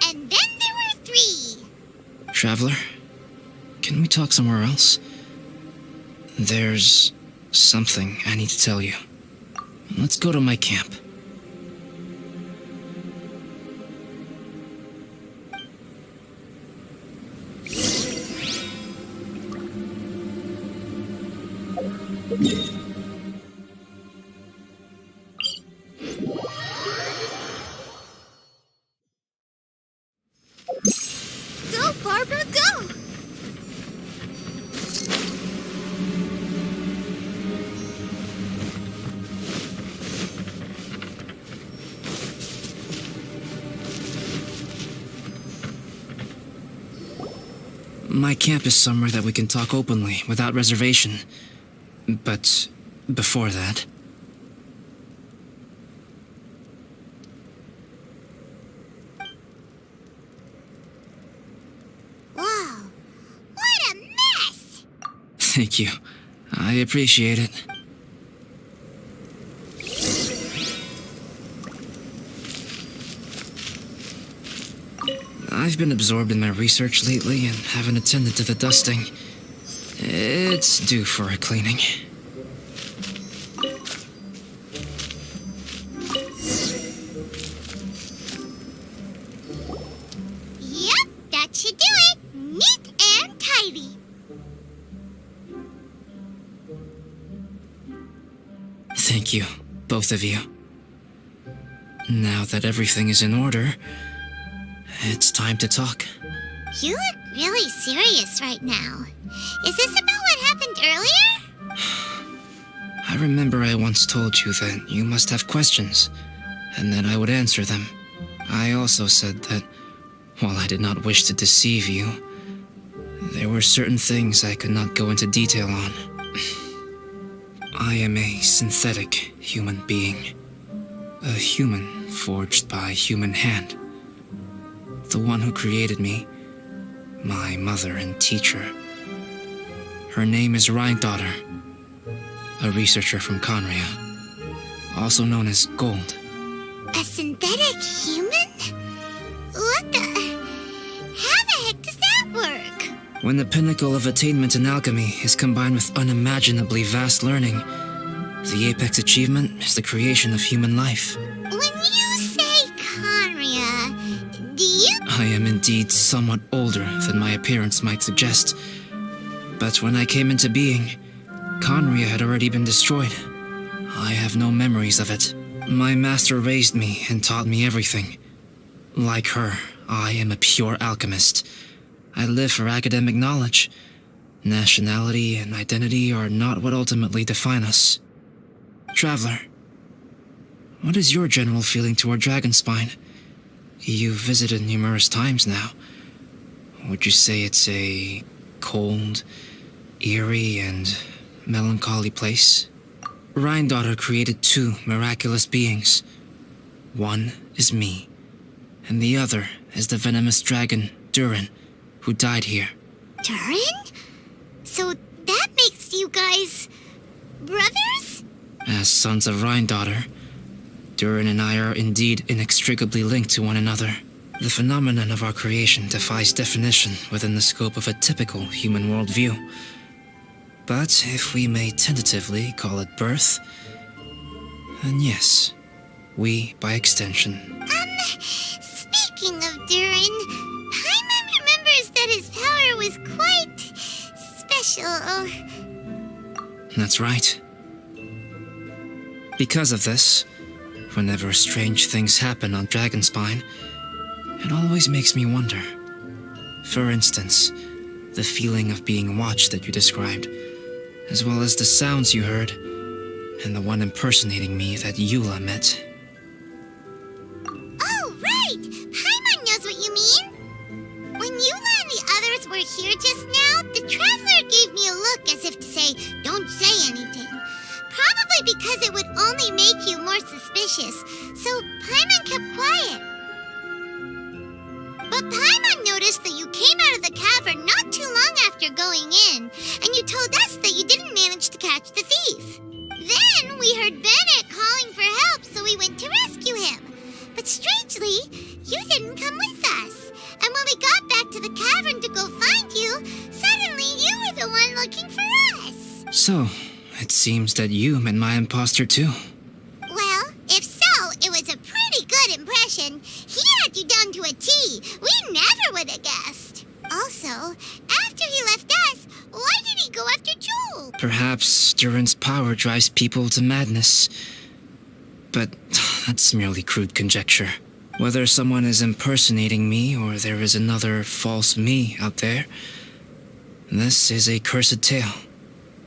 And then there were 3. Traveler, can we talk somewhere else? There's something I need to tell you. Let's go to my camp. Go, Barbara, go! My camp is somewhere that we can talk openly, without reservation. But before that... Whoa, what a mess! Thank you. I appreciate it. I've been absorbed in my research lately and haven't attended to the dusting. It's due for a cleaning. Yep, that should do it. Neat and tidy. Thank you, both of you. Now that everything is in order, it's time to talk. You look really serious right now. Is this about what happened earlier? I remember I once told you that you must have questions, and that I would answer them. I also said that, while I did not wish to deceive you, there were certain things I could not go into detail on. I am a synthetic human being. A human forged by human hand. The one who created me, my mother and teacher. Her name is Rhyndaughter, a researcher from Conria, also known as Gold. A synthetic human? What the... How the heck does that work? When the pinnacle of attainment in alchemy is combined with unimaginably vast learning, the apex achievement is the creation of human life. When you say Conria, do you... I am indeed somewhat older than my appearance might suggest. But when I came into being, Conria had already been destroyed. I have no memories of it. My master raised me and taught me everything. Like her, I am a pure alchemist. I live for academic knowledge. Nationality and identity are not what ultimately define us. Traveler, what is your general feeling toward Dragonspine? You've visited numerous times now. Would you say it's a cold, eerie, and melancholy place? Rhyndaughter created 2 miraculous beings. One is me, and the other is the venomous dragon, Durin, who died here. Durin? So that makes you guys... brothers? As sons of Rhyndaughter, Durin and I are indeed inextricably linked to one another. The phenomenon of our creation defies definition within the scope of a typical human worldview. But if we may tentatively call it birth, then yes, we, by extension. Speaking of Durin, Paimon remembers that his power was quite special. That's right. Because of this, whenever strange things happen on Dragonspine, it always makes me wonder. For instance, the feeling of being watched that you described, as well as the sounds you heard, and the one impersonating me that Eula met. Oh, right! Paimon knows what you mean. When Eula and the others were here just now, the Traveler gave me a look as if to say, don't say anything. Probably because it would only make you more suspicious, so Paimon kept quiet. But Paimon noticed that you came out of the cavern not too long after going in, and you told us that you didn't manage to catch the thief. Then we heard Bennett calling for help, so we went to rescue him. But So, it seems that you met my imposter too. Well, if so, it was a pretty good impression. He had you down to a T. We never would have guessed. Also, after he left us, why did he go after Joel? Perhaps Durin's power drives people to madness. But that's merely crude conjecture. Whether someone is impersonating me or there is another false me out there, this is a cursed tale,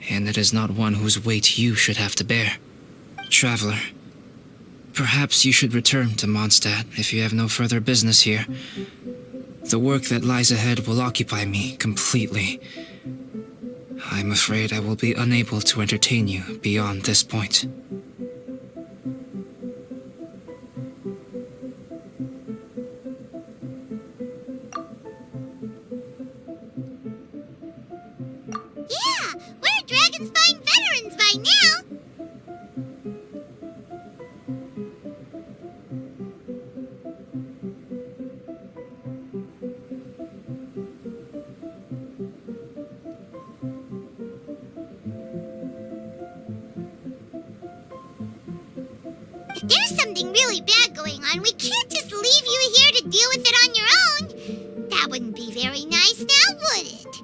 and it is not one whose weight you should have to bear. Traveler, perhaps you should return to Mondstadt if you have no further business here. The work that lies ahead will occupy me completely. I'm afraid I will be unable to entertain you beyond this point. Yeah, we're Dragonspine veterans by now. If there's something really bad going on, we can't just leave you here to deal with it on your own. That wouldn't be very nice now, would it?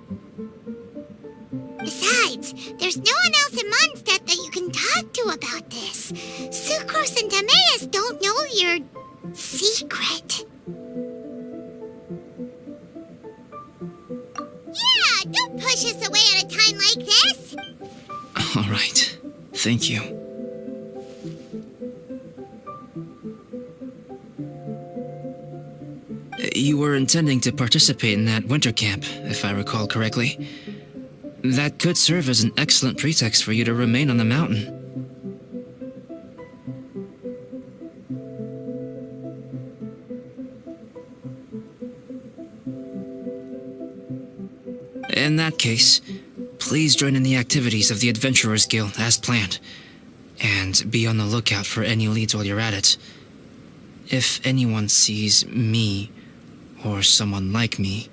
Besides, there's no one else in Mondstadt that you can talk to about this. Sucrose and Timaeus don't know your secret. Yeah, don't push us away at a time like this. All right. Thank you. You were intending to participate in that winter camp, if I recall correctly. That could serve as an excellent pretext for you to remain on the mountain. In that case, please join in the activities of the Adventurers Guild as planned, and be on the lookout for any leads while you're at it. If anyone sees me, or someone like me,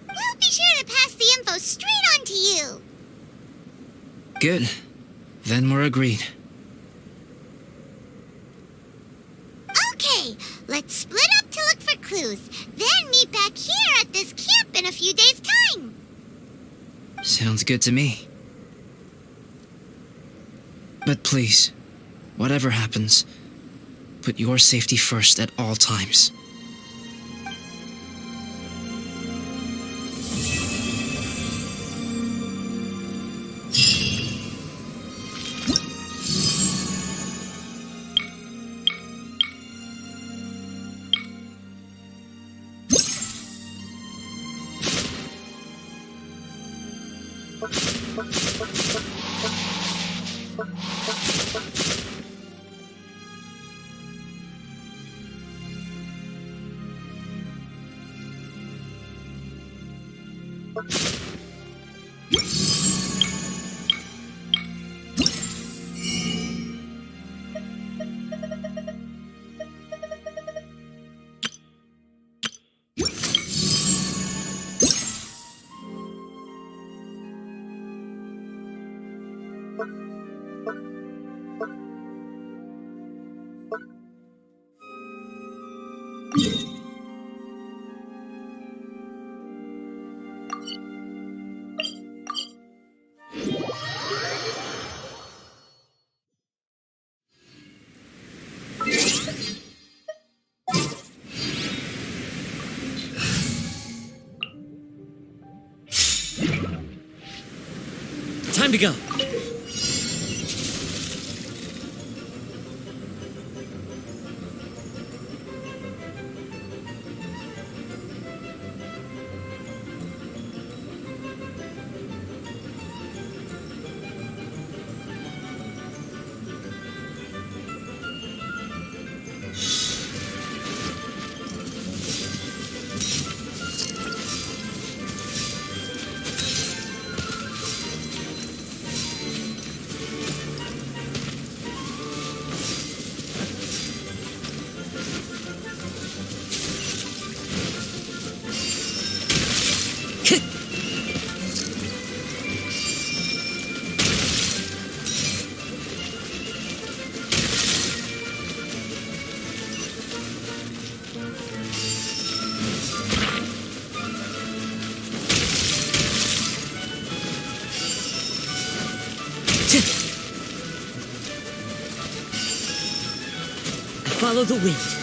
We'll be sure to pass the info straight on to you. good. Then we're agreed. Okay, let's split up to look for clues, then meet back here at this camp in a few days' time. Sounds good to me. But please, whatever happens, put your safety first at all times. Time to go. Follow the wind.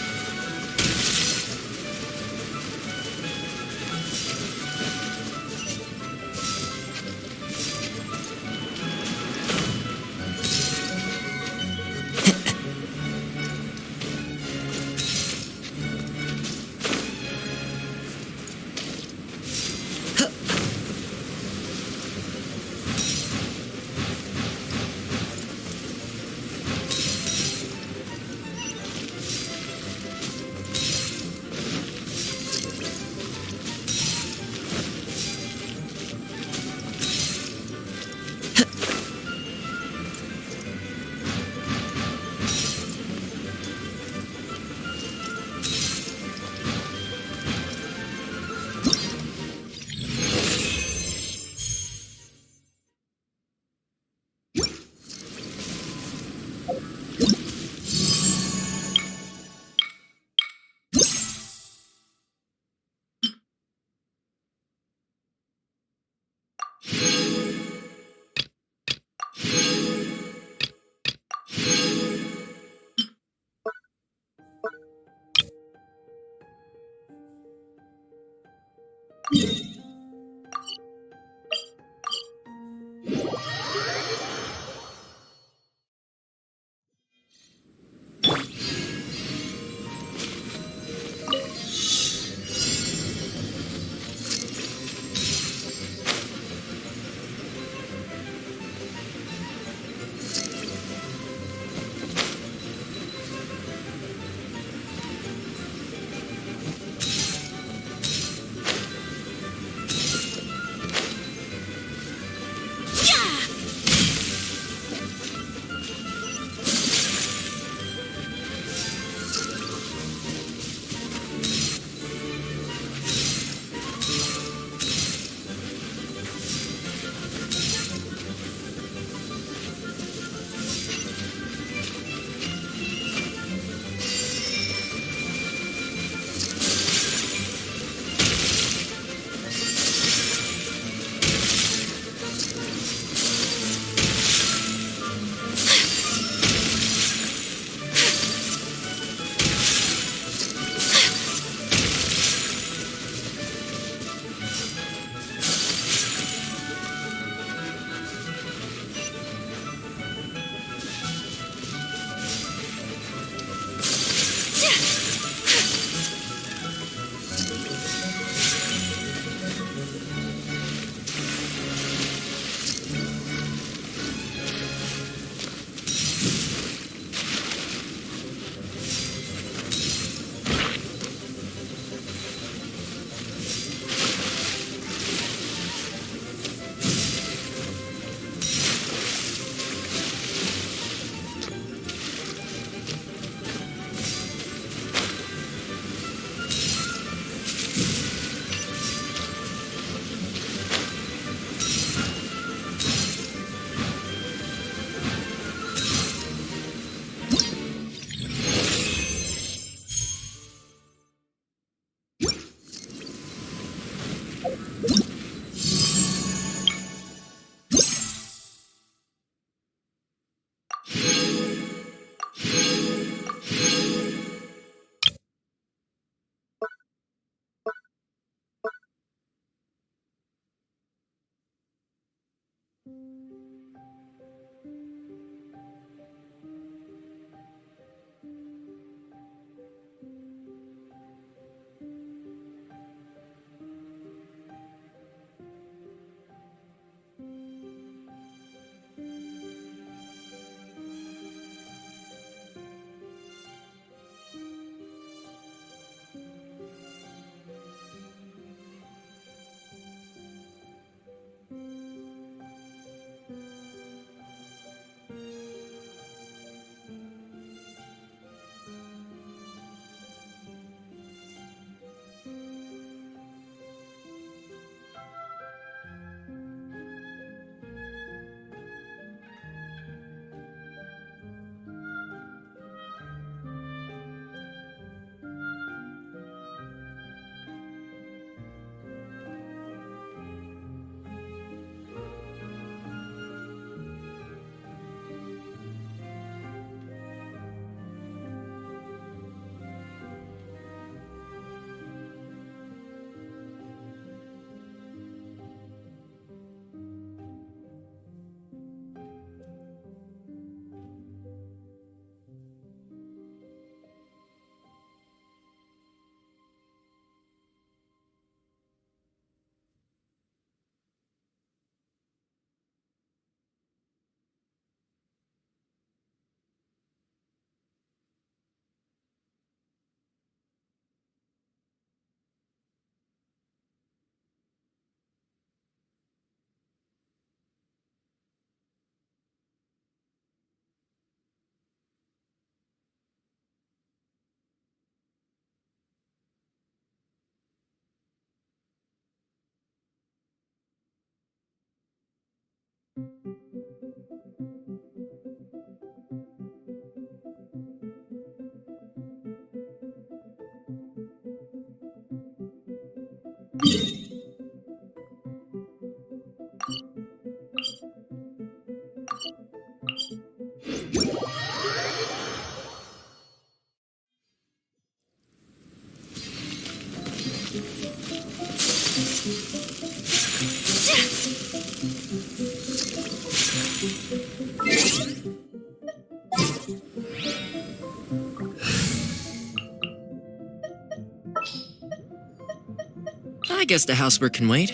I guess the housework can wait.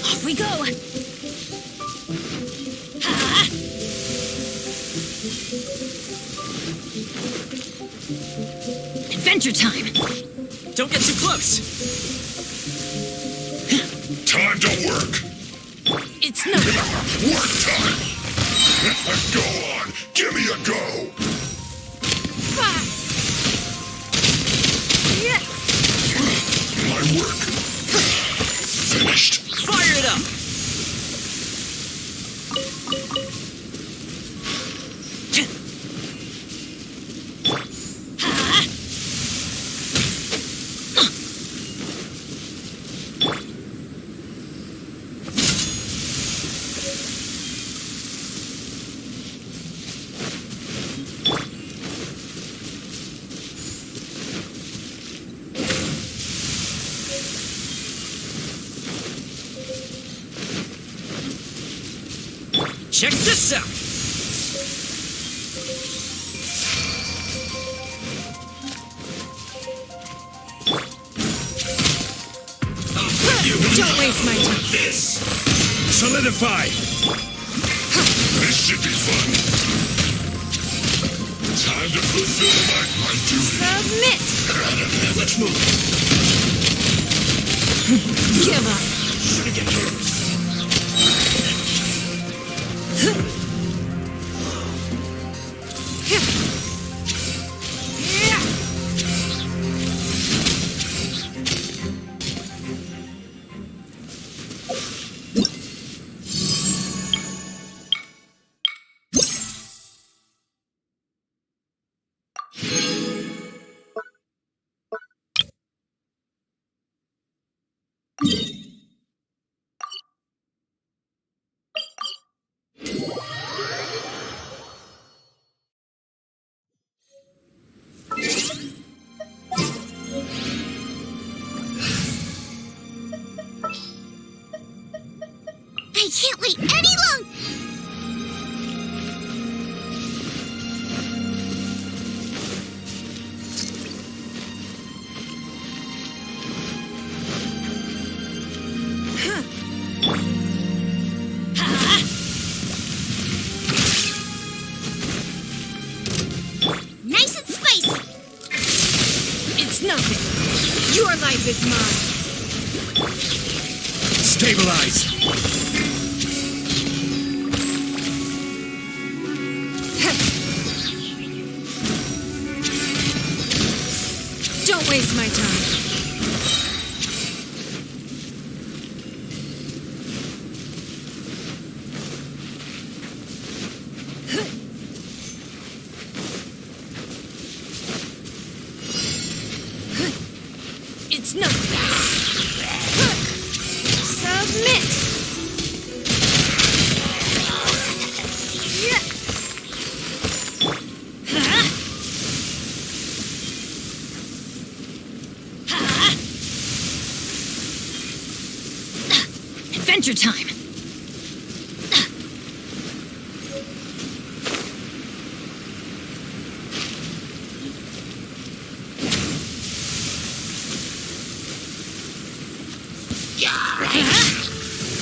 Off we go! Ha! Adventure time! Don't get too close! Time to work. It's no... Work time. Go on. Give me a go. Yeah. My work. Finished. Fire it up! Check this out! Don't waste my time. This. Solidify! This should be fun. Time to fulfill my duty. Submit! Let's move. Give up. I can't wait any longer. Nice and spicy. It's nothing. Your life is mine. Stabilize! Don't waste my time. It's no. Submit. Yeah. Ha. Ha. Adventure time.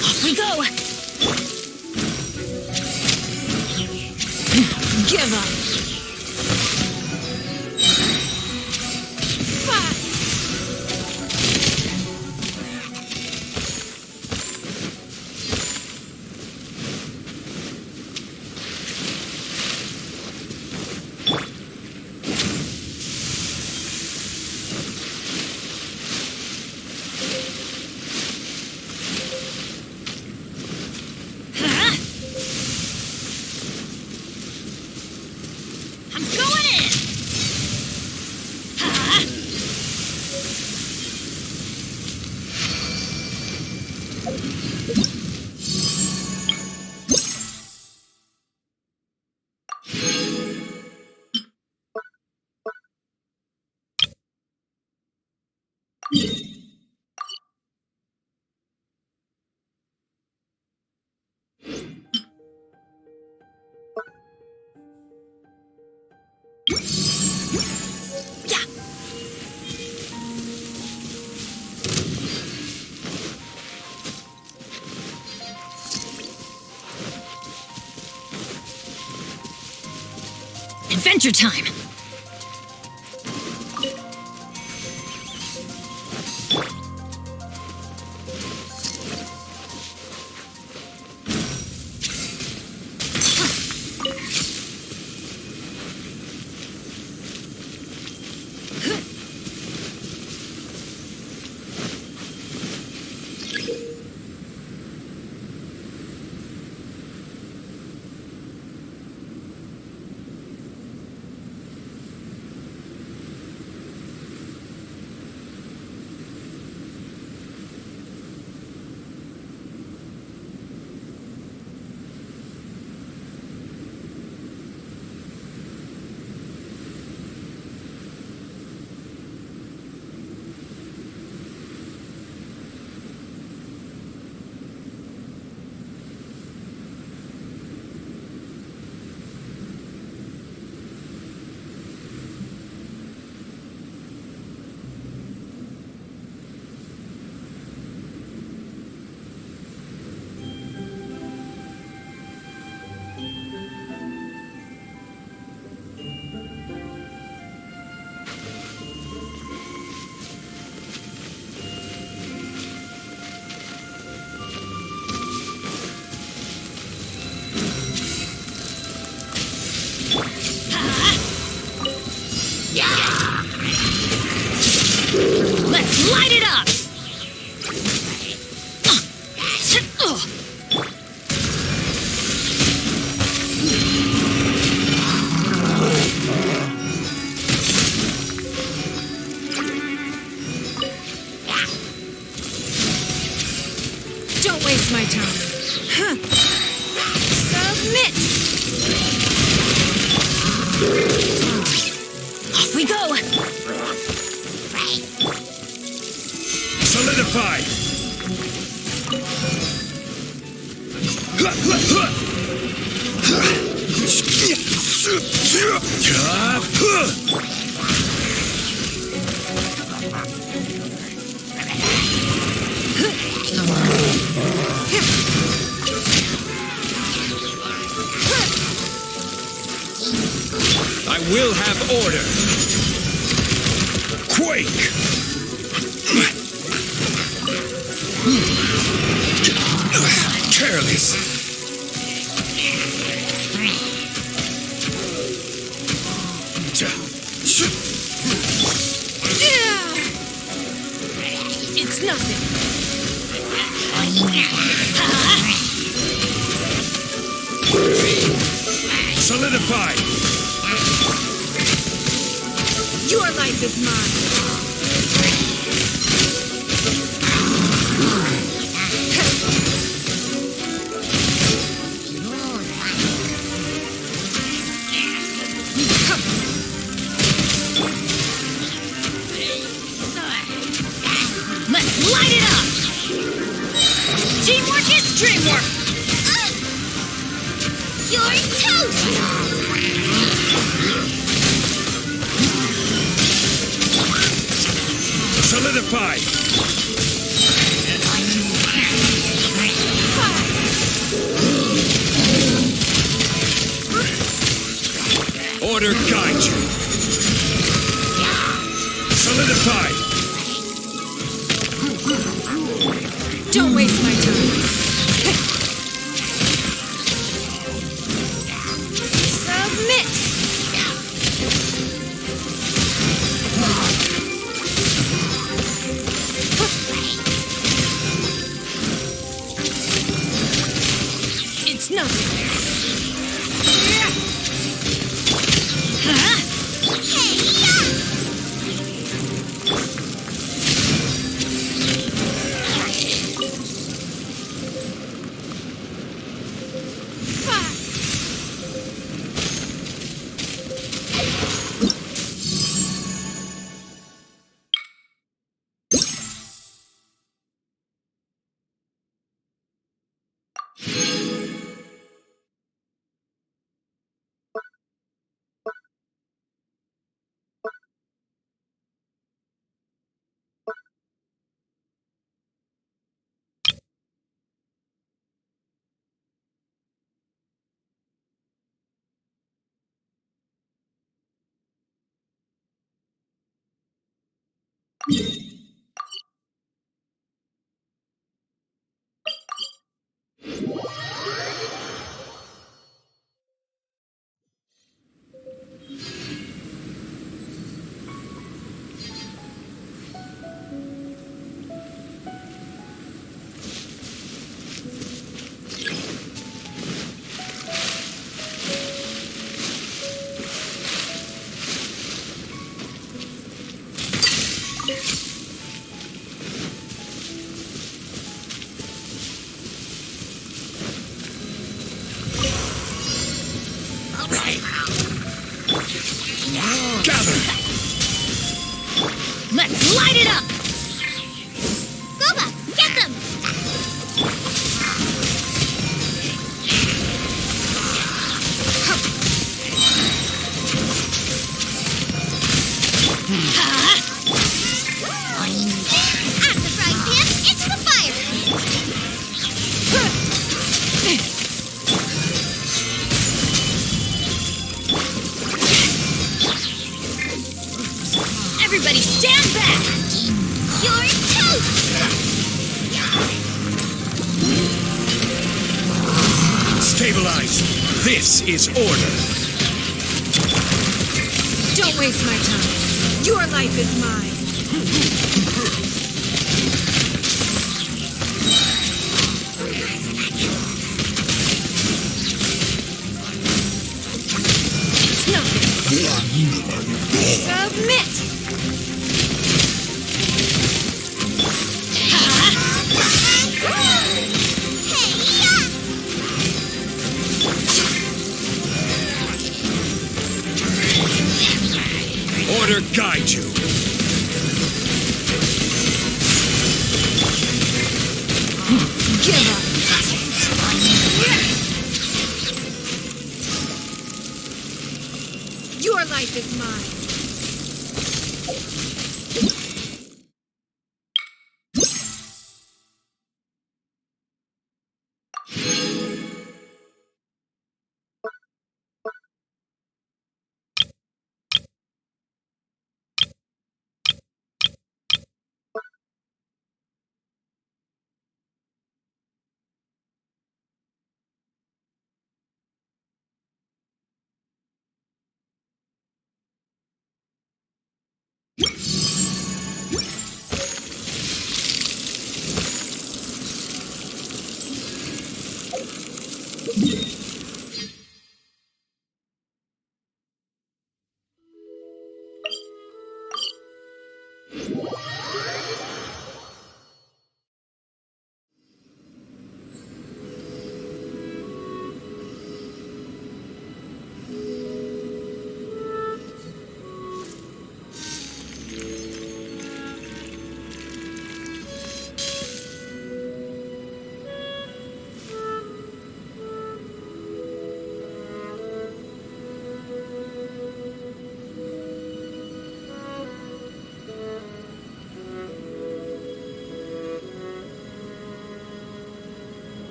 Off we go! Give up! Fire! Adventure time! Let's light it up! Don't waste my time. Submit! Off we go! Solidify! I will have order. Quake! Careless. It's nothing. Solidify! Your life is mine. Let's light it up! Teamwork is dreamwork! You're toast! Solidify! Order guide you. Solidify! Don't waste my time. Submit! It's nothing. Let's light it up! Gooba, get them! Out of the frying pan, into the fire! Everybody stand back! You're toast! Stabilize. This is order. Don't waste my time. Your life is mine. It's nothing. Submit! Order guide you. Give up! Your life is mine.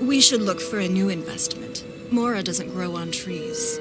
We should look for a new investment. Mora doesn't grow on trees.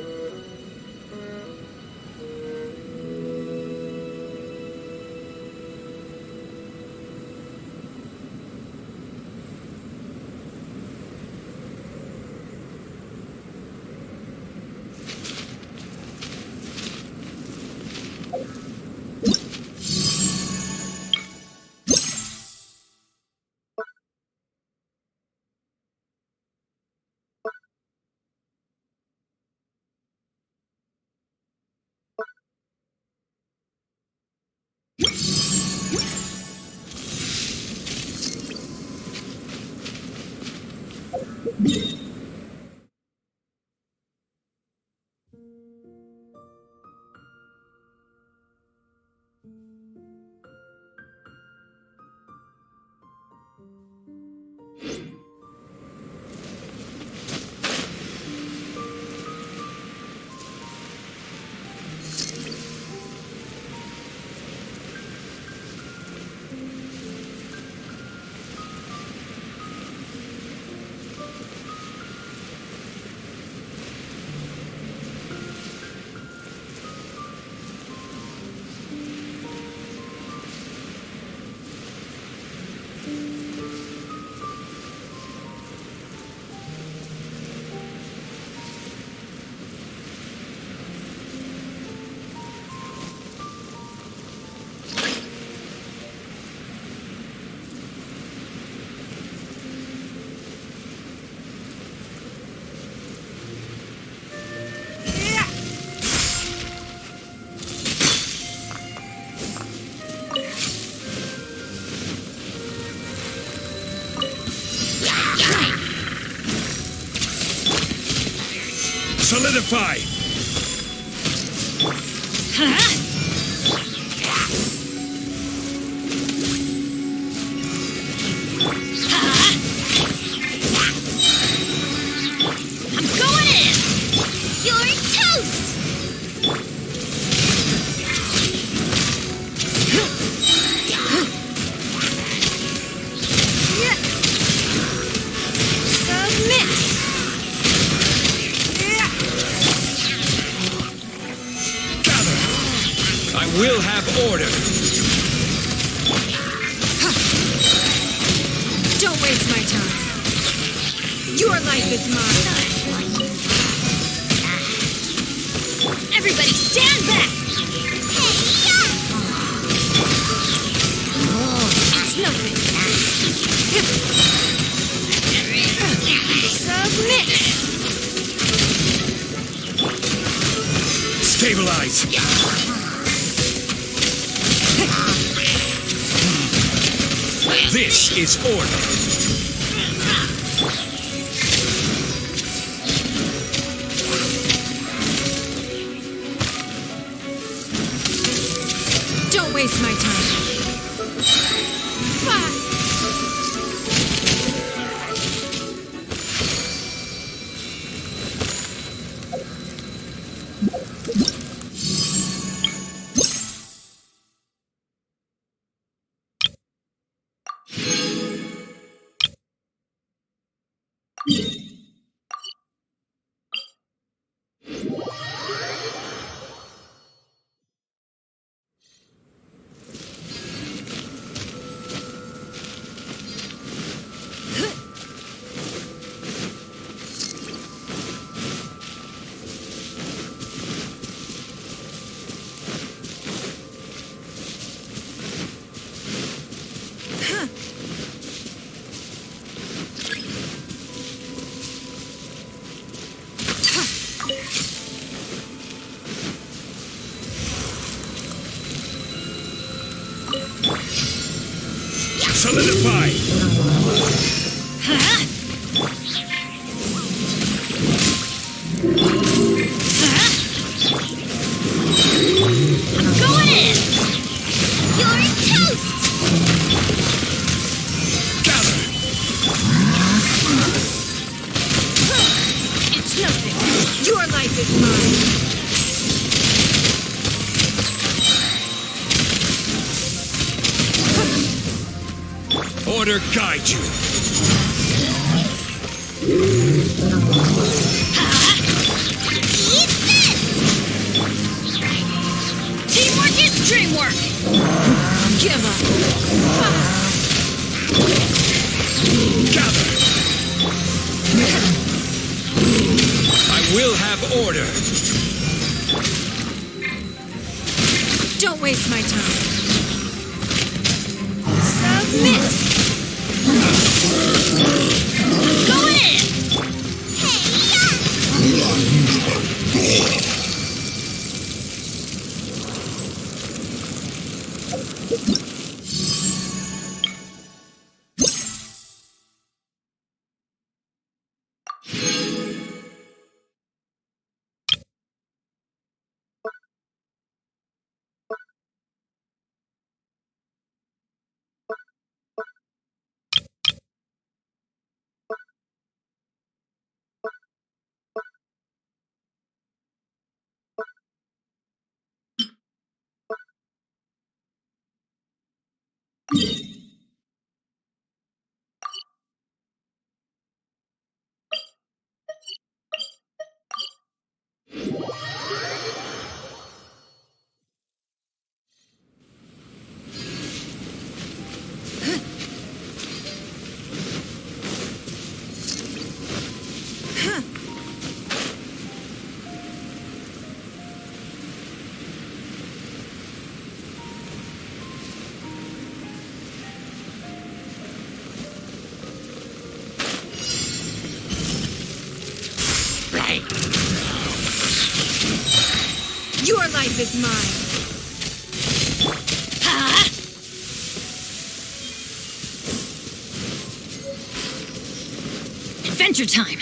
Solidify! I'm going in! You're toast! Submit! Gather! I will have order! Don't waste my time. Your life is mine. Everybody stand back! It's nothing. Submit! Stabilize! This is order! Don't waste my time. Solidify! I'm going in! You're toast! Gather! It's nothing. Your life is mine. Order guide you! Eat this! Teamwork is dreamwork! Give up. Gather! I will have order! Don't waste my time. Submit! Going in! Your life is mine. Adventure time!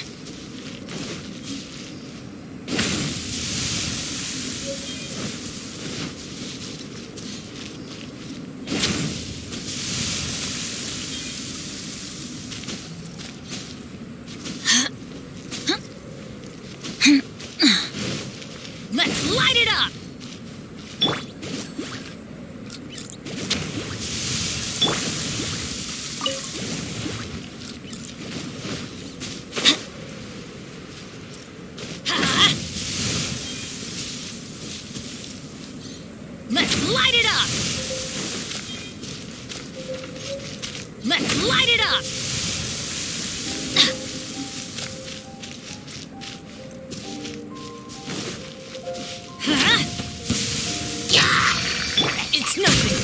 Let's light it up! Let's light it up! Let's light it up! Huh? It's nothing.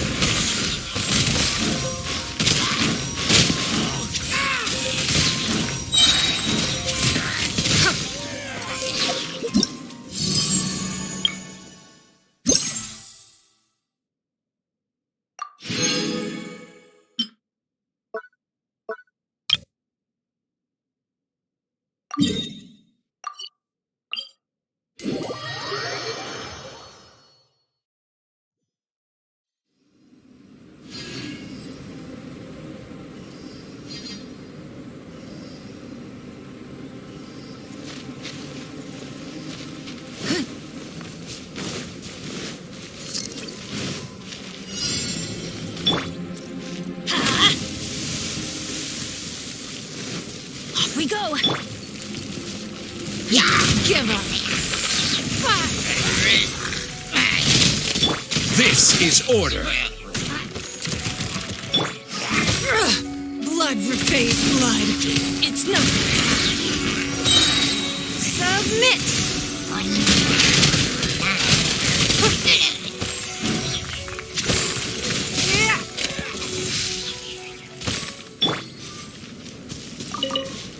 Off we go! Give up! This is order. Blood repays blood. It's nothing. Submit!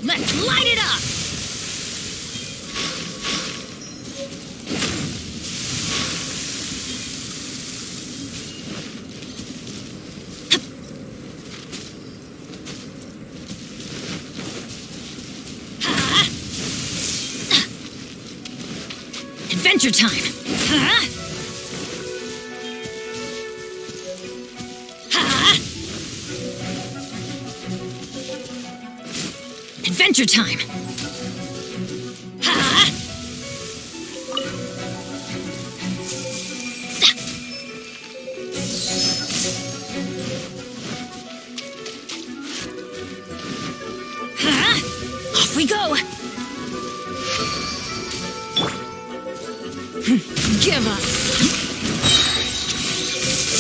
Let's light it up! Adventure time! Huh? Huh? Adventure time! Huh? Huh? Off we go! Give up!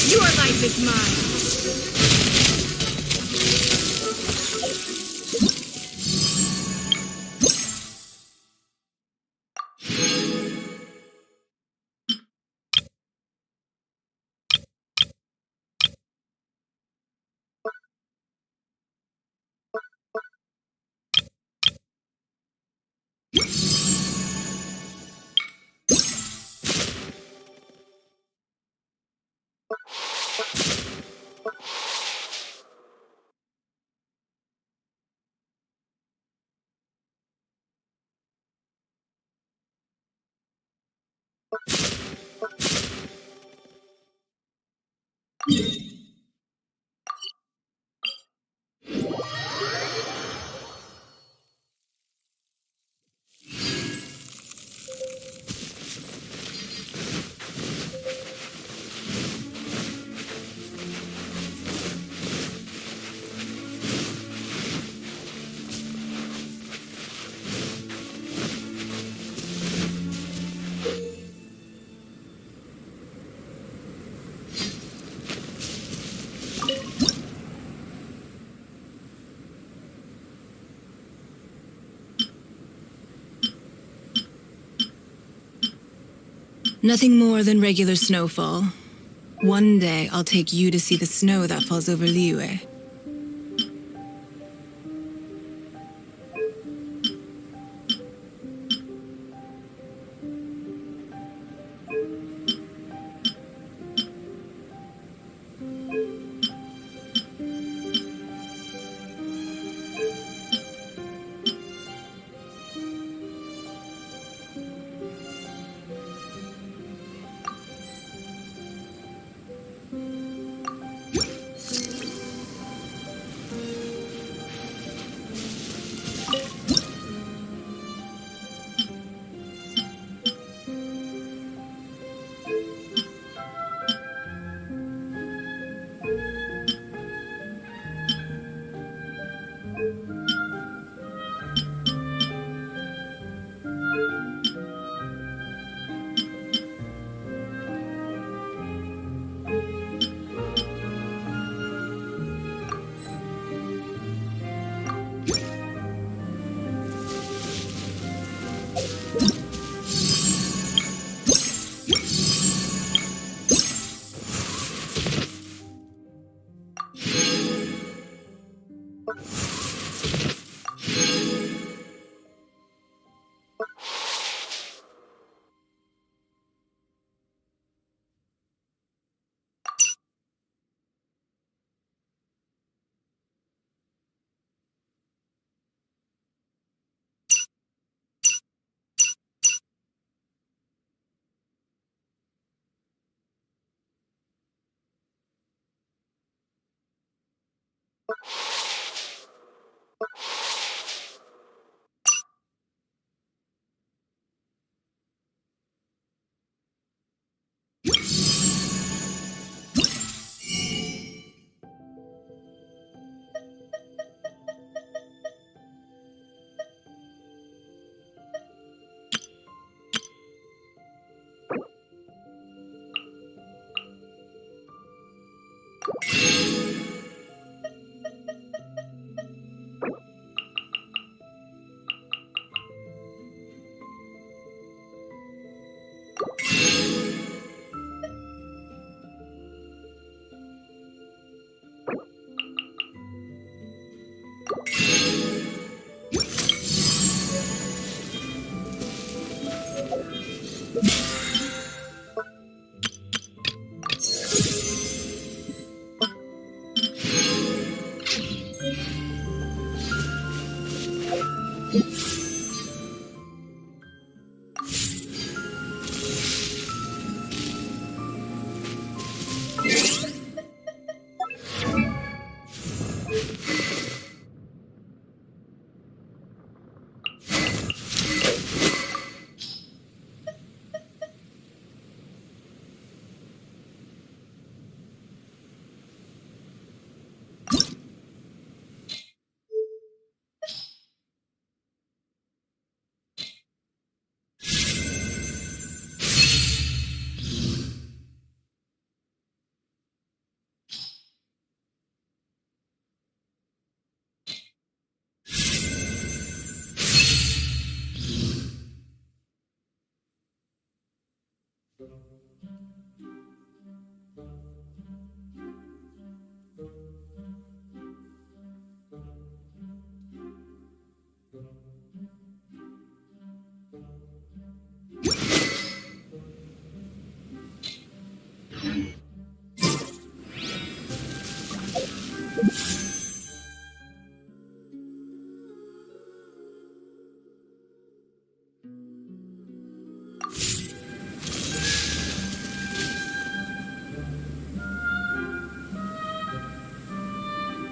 Your life is mine! Nothing more than regular snowfall. One day I'll take you to see the snow that falls over Liyue.